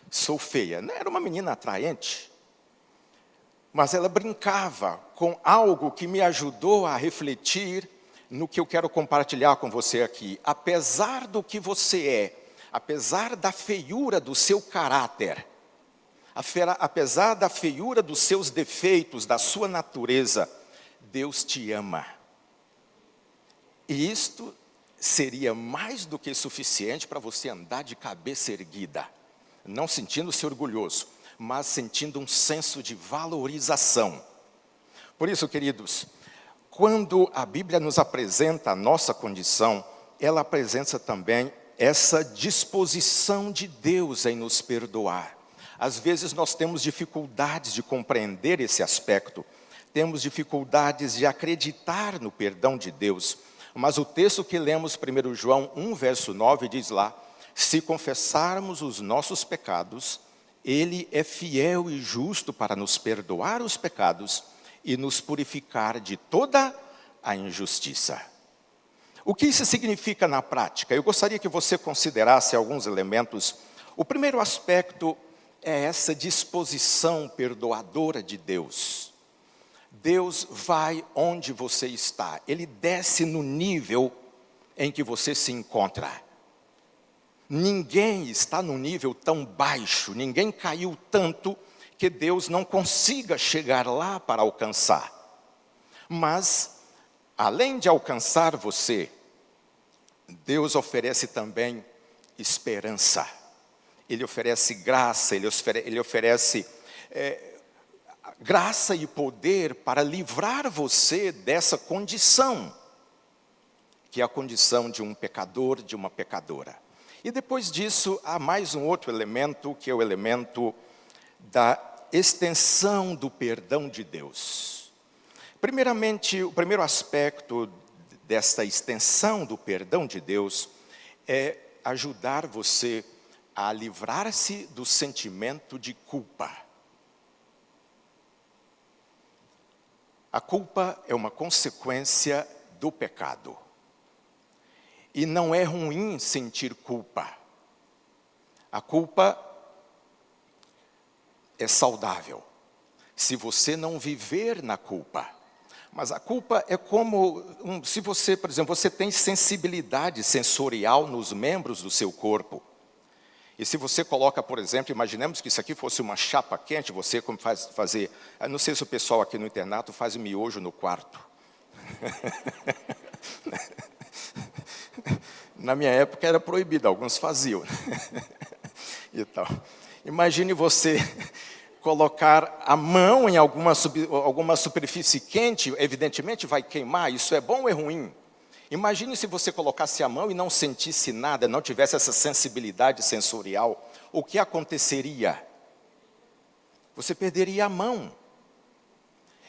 Sou feia. Não era uma menina atraente, mas ela brincava com algo que me ajudou a refletir no que eu quero compartilhar com você aqui. Apesar do que você é, apesar da feiura do seu caráter, apesar da feiura dos seus defeitos, da sua natureza, Deus te ama. E isto seria mais do que suficiente para você andar de cabeça erguida, não sentindo-se orgulhoso, mas sentindo um senso de valorização. Por isso, queridos, quando a Bíblia nos apresenta a nossa condição, ela apresenta também essa disposição de Deus em nos perdoar. Às vezes nós temos dificuldades de compreender esse aspecto, temos dificuldades de acreditar no perdão de Deus, mas o texto que lemos, 1 João 1, verso 9, diz lá, se confessarmos os nossos pecados, Ele é fiel e justo para nos perdoar os pecados e nos purificar de toda a injustiça. O que isso significa na prática? Eu gostaria que você considerasse alguns elementos. O primeiro aspecto é essa disposição perdoadora de Deus. Deus vai onde você está. Ele desce no nível em que você se encontra. Ninguém está num nível tão baixo, ninguém caiu tanto que Deus não consiga chegar lá para alcançar. Mas, além de alcançar você, Deus oferece também esperança. Ele oferece graça, Ele oferece graça e poder para livrar você dessa condição, que é a condição de um pecador, de uma pecadora. E depois disso, há mais um outro elemento, que é o elemento da extensão do perdão de Deus. Primeiramente, o primeiro aspecto desta extensão do perdão de Deus é ajudar você a livrar-se do sentimento de culpa. A culpa é uma consequência do pecado. E não é ruim sentir culpa. A culpa é saudável, se você não viver na culpa. Mas a culpa é como, se você, por exemplo, você tem sensibilidade sensorial nos membros do seu corpo. E se você coloca, por exemplo, imaginemos que isso aqui fosse uma chapa quente, você como fazer, não sei se o pessoal aqui no internato faz miojo no quarto. Na minha época era proibido, alguns faziam. Então, imagine você colocar a mão em alguma superfície quente, evidentemente vai queimar, isso é bom ou é ruim? Imagine se você colocasse a mão e não sentisse nada, não tivesse essa sensibilidade sensorial, o que aconteceria? Você perderia a mão.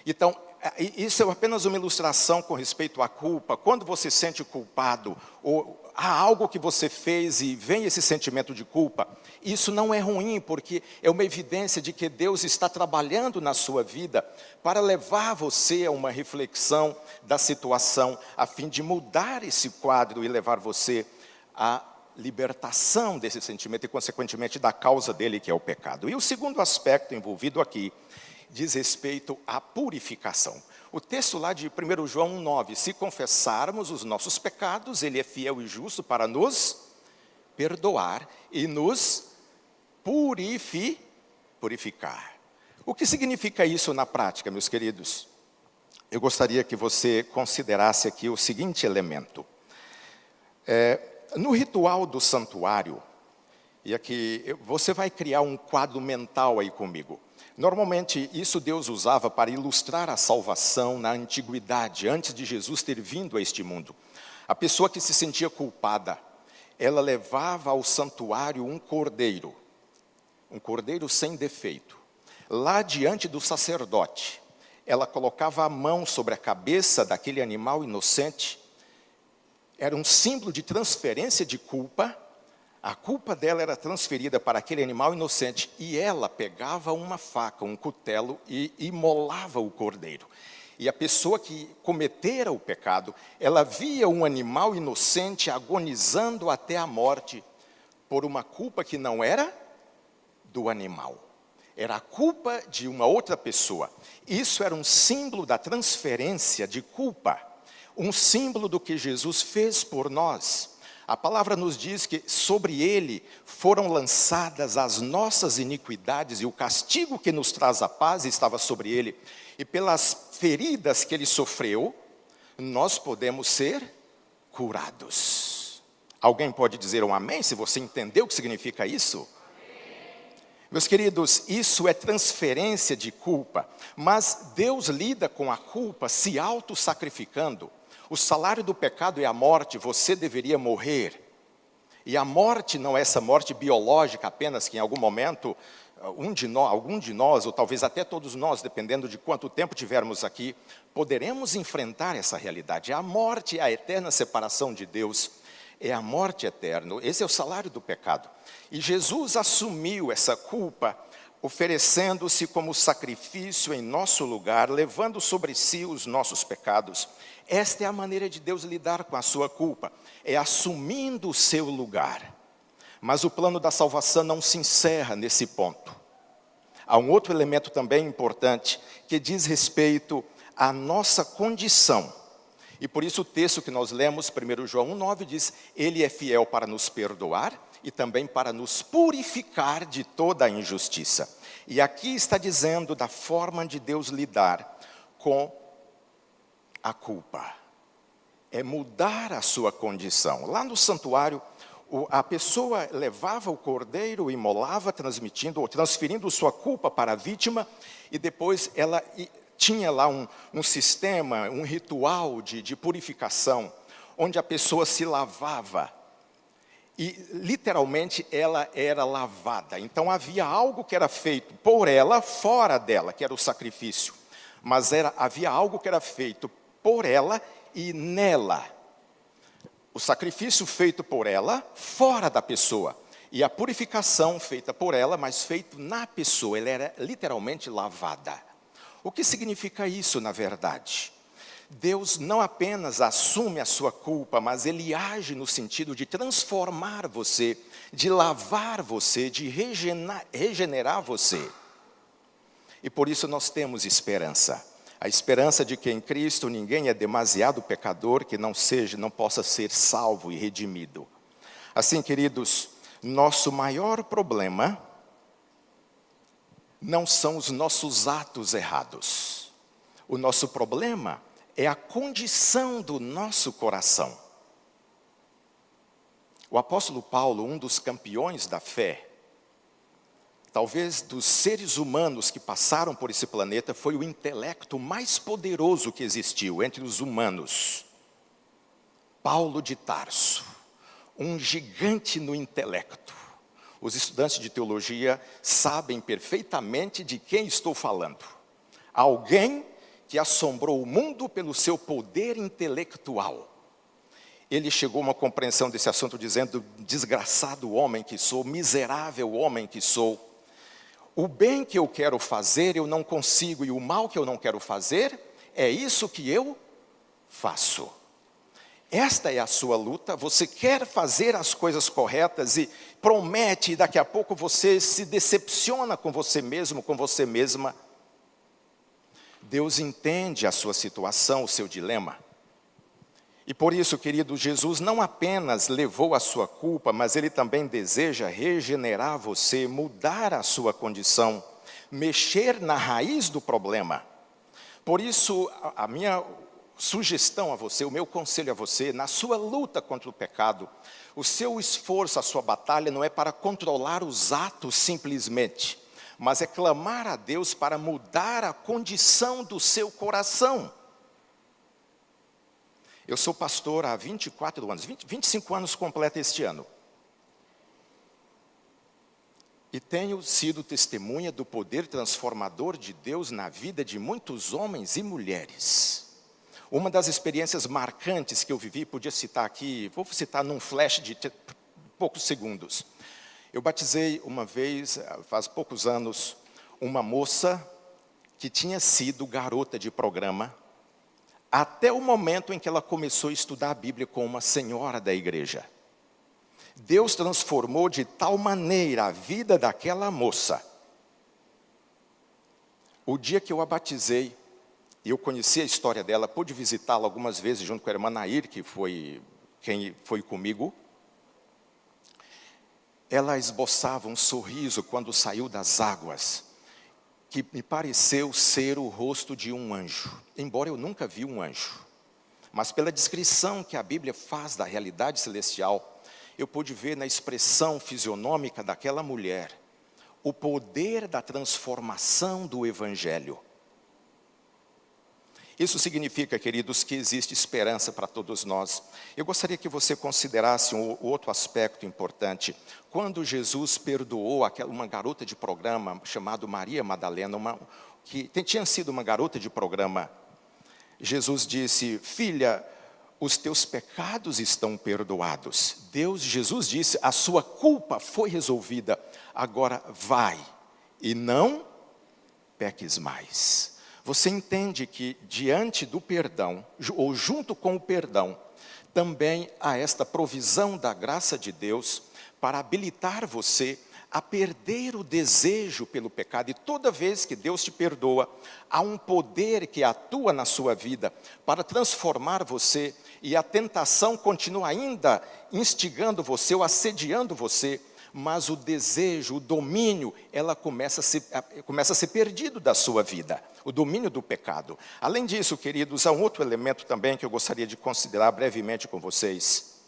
Então, isso é apenas uma ilustração com respeito à culpa. Quando você se sente culpado, ou há algo que você fez e vem esse sentimento de culpa, isso não é ruim, porque é uma evidência de que Deus está trabalhando na sua vida para levar você a uma reflexão da situação, a fim de mudar esse quadro e levar você à libertação desse sentimento e, consequentemente, da causa dele, que é o pecado. E o segundo aspecto envolvido aqui diz respeito à purificação. O texto lá de 1 João 1,9, se confessarmos os nossos pecados, Ele é fiel e justo para nos perdoar e nos purificar. O que significa isso na prática, meus queridos? Eu gostaria que você considerasse aqui o seguinte elemento. No ritual do santuário, e aqui você vai criar um quadro mental aí comigo. Normalmente, isso Deus usava para ilustrar a salvação na antiguidade, antes de Jesus ter vindo a este mundo. A pessoa que se sentia culpada, ela levava ao santuário um cordeiro sem defeito. Lá diante do sacerdote, ela colocava a mão sobre a cabeça daquele animal inocente era um símbolo de transferência de culpa. A culpa dela era transferida para aquele animal inocente e ela pegava uma faca, um cutelo e imolava o cordeiro. E a pessoa que cometera o pecado, ela via um animal inocente agonizando até a morte por uma culpa que não era do animal. Era a culpa de uma outra pessoa. Isso era um símbolo da transferência de culpa. Um símbolo do que Jesus fez por nós. A palavra nos diz que sobre ele foram lançadas as nossas iniquidades e o castigo que nos traz a paz estava sobre ele. E pelas feridas que ele sofreu, nós podemos ser curados. Alguém pode dizer um amém se você entendeu o que significa isso? Meus queridos, isso é transferência de culpa, mas Deus lida com a culpa se auto-sacrificando. O salário do pecado é a morte, você deveria morrer. E a morte não é essa morte biológica apenas, que em algum momento, algum de nós, ou talvez até todos nós, dependendo de quanto tempo tivermos aqui, poderemos enfrentar essa realidade. A morte é a eterna separação de Deus, é a morte eterna, esse é o salário do pecado. E Jesus assumiu essa culpa, oferecendo-se como sacrifício em nosso lugar, levando sobre si os nossos pecados. Esta é a maneira de Deus lidar com a sua culpa, é assumindo o seu lugar. Mas o plano da salvação não se encerra nesse ponto. Há um outro elemento também importante, que diz respeito à nossa condição. E por isso o texto que nós lemos, 1 João 1,9, diz: Ele é fiel para nos perdoar e também para nos purificar de toda a injustiça. E aqui está dizendo da forma de Deus lidar com a culpa. É mudar a sua condição. Lá no santuário, a pessoa levava o cordeiro, imolava, transferindo sua culpa para a vítima, e depois ela tinha lá um sistema, um ritual de purificação, onde a pessoa se lavava. E literalmente ela era lavada. Então havia algo que era feito por ela, fora dela, que era o sacrifício. Mas havia algo que era feito por ela e nela. O sacrifício feito por ela, fora da pessoa. E a purificação feita por ela, mas feito na pessoa. Ela era literalmente lavada. O que significa isso, na verdade? Deus não apenas assume a sua culpa, mas Ele age no sentido de transformar você, de lavar você, de regenerar você. E por isso nós temos esperança. A esperança de que em Cristo ninguém é demasiado pecador que não possa ser salvo e redimido. Assim, queridos, nosso maior problema não são os nossos atos errados. O nosso problema é a condição do nosso coração. O apóstolo Paulo, um dos campeões da fé, talvez dos seres humanos que passaram por esse planeta, foi o intelecto mais poderoso que existiu entre os humanos. Paulo de Tarso, um gigante no intelecto. Os estudantes de teologia sabem perfeitamente de quem estou falando. Alguém que assombrou o mundo pelo seu poder intelectual. Ele chegou a uma compreensão desse assunto dizendo: desgraçado homem que sou, miserável homem que sou. O bem que eu quero fazer eu não consigo, e o mal que eu não quero fazer, é isso que eu faço. Esta é a sua luta, você quer fazer as coisas corretas e promete, e daqui a pouco você se decepciona com você mesmo, com você mesma. Deus entende a sua situação, o seu dilema. E por isso, querido, Jesus não apenas levou a sua culpa, mas Ele também deseja regenerar você, mudar a sua condição, mexer na raiz do problema. Por isso, a minha sugestão a você, o meu conselho a você, na sua luta contra o pecado, o seu esforço, a sua batalha não é para controlar os atos simplesmente, mas é clamar a Deus para mudar a condição do seu coração. Eu sou pastor há 24 anos, 25 anos completa este ano. E tenho sido testemunha do poder transformador de Deus na vida de muitos homens e mulheres. Uma das experiências marcantes que eu vivi, podia citar aqui, vou citar num flash de poucos segundos. Eu batizei uma vez, faz poucos anos, uma moça que tinha sido garota de programa, até o momento em que ela começou a estudar a Bíblia com uma senhora da igreja. Deus transformou de tal maneira a vida daquela moça. O dia que eu a batizei, eu conheci a história dela, pude visitá-la algumas vezes junto com a irmã Nair, que foi quem foi comigo. Ela esboçava um sorriso quando saiu das águas, que me pareceu ser o rosto de um anjo, embora eu nunca vi um anjo. Mas pela descrição que a Bíblia faz da realidade celestial, eu pude ver na expressão fisionômica daquela mulher o poder da transformação do Evangelho. Isso significa, queridos, que existe esperança para todos nós. Eu gostaria que você considerasse um outro aspecto importante. Quando Jesus perdoou uma garota de programa chamada Maria Madalena, que tinha sido uma garota de programa, Jesus disse: filha, os teus pecados estão perdoados. Jesus disse: a sua culpa foi resolvida, agora vai e não peques mais. Você entende que diante do perdão, ou junto com o perdão, também há esta provisão da graça de Deus para habilitar você a perder o desejo pelo pecado. E toda vez que Deus te perdoa, há um poder que atua na sua vida para transformar você, e a tentação continua ainda instigando você ou assediando você, mas o desejo, o domínio, ela começa a ser perdido da sua vida, o domínio do pecado. Além disso, queridos, há um outro elemento também que eu gostaria de considerar brevemente com vocês.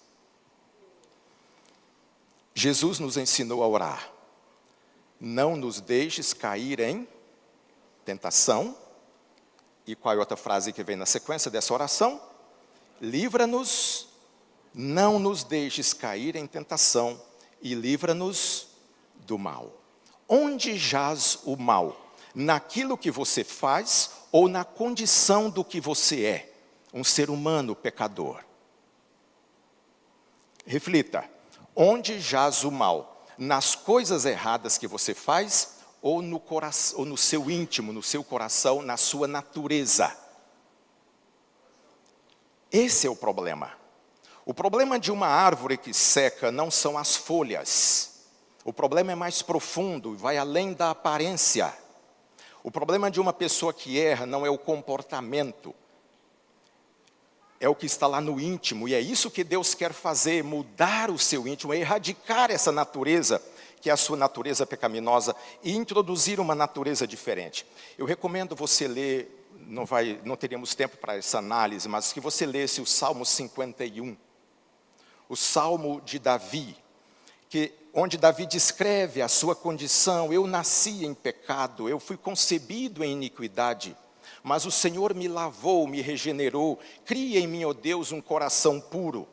Jesus nos ensinou a orar: não nos deixes cair em tentação. E qual é a outra frase que vem na sequência dessa oração? Livra-nos, não nos deixes cair em tentação, e livra-nos do mal. Onde jaz o mal? Naquilo que você faz ou na condição do que você é? Um ser humano pecador. Reflita. Onde jaz o mal? Nas coisas erradas que você faz ou no coração, ou no seu íntimo, no seu coração, na sua natureza? Esse é o problema. O problema de uma árvore que seca não são as folhas. O problema é mais profundo e vai além da aparência. O problema de uma pessoa que erra não é o comportamento. É o que está lá no íntimo. E é isso que Deus quer fazer, mudar o seu íntimo, erradicar essa natureza, que é a sua natureza pecaminosa, e introduzir uma natureza diferente. Eu recomendo você ler, não teríamos tempo para essa análise, mas que você lesse o Salmo 51. O Salmo de Davi, onde Davi descreve a sua condição: eu nasci em pecado, eu fui concebido em iniquidade, mas o Senhor me lavou, me regenerou, cria em mim, ó Deus, um coração puro.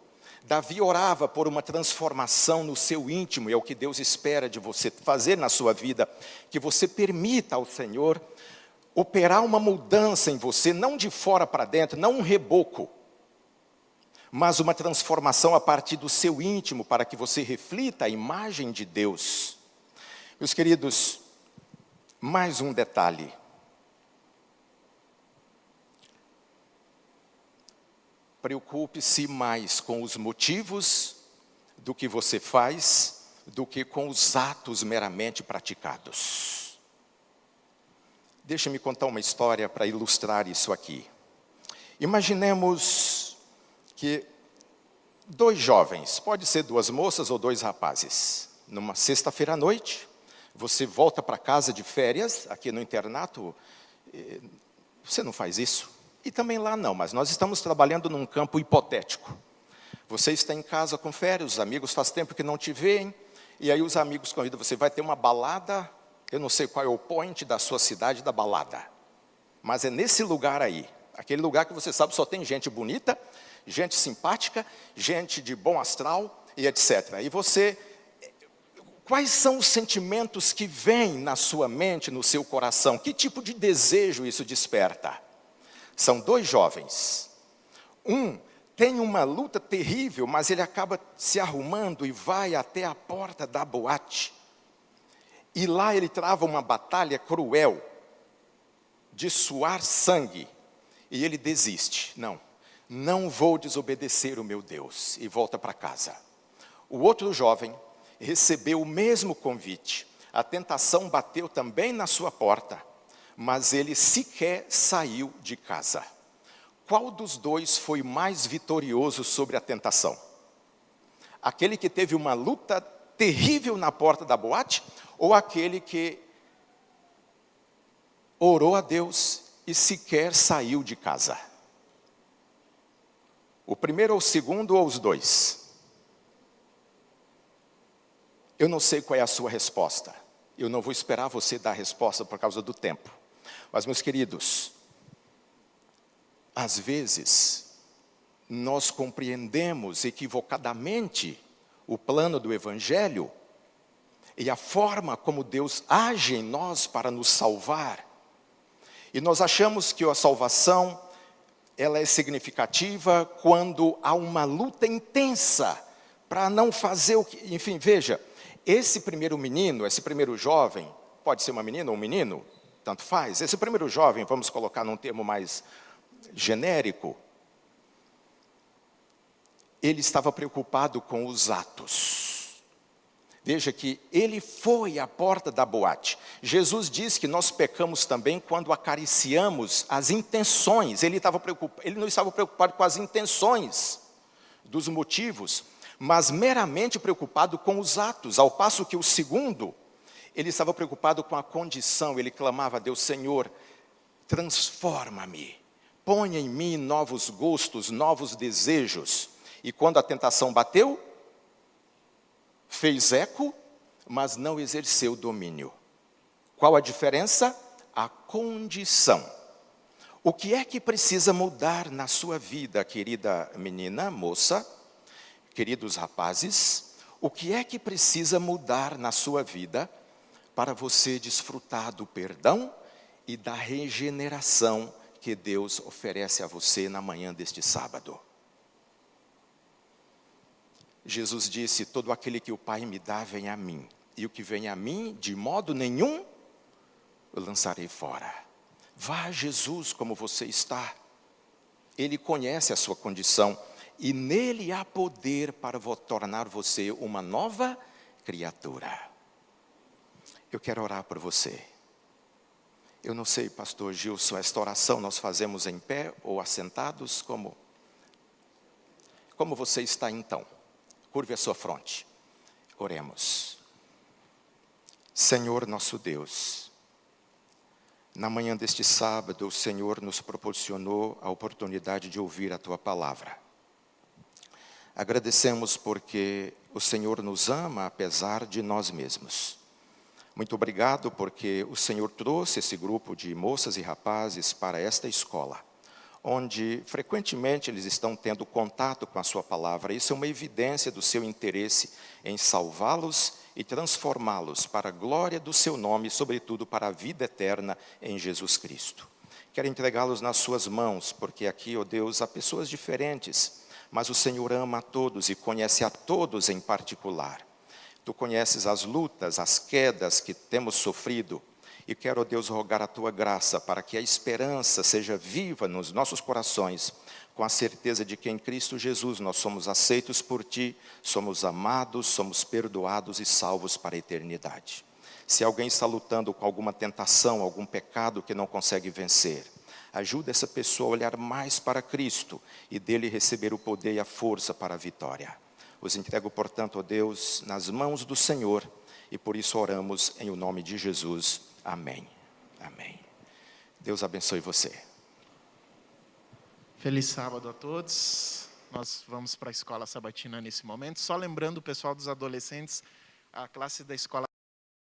Davi orava por uma transformação no seu íntimo, e é o que Deus espera de você fazer na sua vida, que você permita ao Senhor operar uma mudança em você, não de fora para dentro, não um reboco, mas uma transformação a partir do seu íntimo, para que você reflita a imagem de Deus. Meus queridos, mais um detalhe. Preocupe-se mais com os motivos do que você faz, do que com os atos meramente praticados. Deixa-me contar uma história para ilustrar isso aqui. Imaginemos que 2 jovens, pode ser 2 moças ou 2 rapazes, numa sexta-feira à noite, você volta para casa de férias, aqui no internato, você não faz isso, e também lá não, mas nós estamos trabalhando num campo hipotético. Você está em casa com férias, os amigos faz tempo que não te veem, e aí os amigos convidam você, vai ter uma balada, eu não sei qual é o point da sua cidade da balada, mas é nesse lugar aí, aquele lugar que você sabe só tem gente bonita, gente simpática, gente de bom astral e etc. E você, quais são os sentimentos que vêm na sua mente, no seu coração? Que tipo de desejo isso desperta? São 2 jovens. Um tem uma luta terrível, mas ele acaba se arrumando e vai até a porta da boate. E lá ele trava uma batalha cruel, de suar sangue. E ele desiste. Não vou desobedecer o meu Deus. E volta para casa. O outro jovem recebeu o mesmo convite. A tentação bateu também na sua porta, mas ele sequer saiu de casa. Qual dos dois foi mais vitorioso sobre a tentação? Aquele que teve uma luta terrível na porta da boate, ou aquele que orou a Deus e sequer saiu de casa? O primeiro ou o segundo ou os dois? Eu não sei qual é a sua resposta. Eu não vou esperar você dar a resposta por causa do tempo. Mas, meus queridos, às vezes, nós compreendemos equivocadamente o plano do Evangelho e a forma como Deus age em nós para nos salvar. E nós achamos que a salvação, ela é significativa quando há uma luta intensa para não fazer o que... Enfim, veja, esse primeiro menino, esse primeiro jovem, pode ser uma menina ou um menino, tanto faz. Esse primeiro jovem, vamos colocar num termo mais genérico, ele estava preocupado com os atos. Veja que ele foi à porta da boate. Jesus diz que nós pecamos também quando acariciamos as intenções. Ele não estava preocupado com as intenções dos motivos, mas meramente preocupado com os atos, ao passo que o segundo, ele estava preocupado com a condição. Ele clamava a Deus: Senhor, transforma-me, põe em mim novos gostos, novos desejos. E quando a tentação bateu, fez eco, mas não exerceu domínio. Qual a diferença? A condição. O que é que precisa mudar na sua vida, querida menina, moça, queridos rapazes? O que é que precisa mudar na sua vida para você desfrutar do perdão e da regeneração que Deus oferece a você na manhã deste sábado? Jesus disse: todo aquele que o Pai me dá, vem a mim. E o que vem a mim, de modo nenhum, eu lançarei fora. Vá a Jesus como você está. Ele conhece a sua condição. E nele há poder para tornar você uma nova criatura. Eu quero orar por você. Eu não sei, pastor Gilson, esta oração nós fazemos em pé ou assentados? Como você está então? Curve a sua fronte. Oremos. Senhor nosso Deus, na manhã deste sábado, o Senhor nos proporcionou a oportunidade de ouvir a Tua palavra. Agradecemos porque o Senhor nos ama apesar de nós mesmos. Muito obrigado porque o Senhor trouxe esse grupo de moças e rapazes para esta escola, onde frequentemente eles estão tendo contato com a sua palavra. Isso é uma evidência do seu interesse em salvá-los e transformá-los para a glória do seu nome, e sobretudo para a vida eterna em Jesus Cristo. Quero entregá-los nas suas mãos, porque aqui, ó Deus, há pessoas diferentes, mas o Senhor ama a todos e conhece a todos em particular. Tu conheces as lutas, as quedas que temos sofrido, e quero, ó Deus, rogar a Tua graça para que a esperança seja viva nos nossos corações, com a certeza de que em Cristo Jesus nós somos aceitos por Ti, somos amados, somos perdoados e salvos para a eternidade. Se alguém está lutando com alguma tentação, algum pecado que não consegue vencer, ajuda essa pessoa a olhar mais para Cristo e dele receber o poder e a força para a vitória. Os entrego, portanto, ó Deus, nas mãos do Senhor, e por isso oramos em o nome de Jesus. Amém. Amém. Deus abençoe você. Feliz sábado a todos. Nós vamos para a escola sabatina nesse momento. Só lembrando o pessoal dos adolescentes, a classe da escola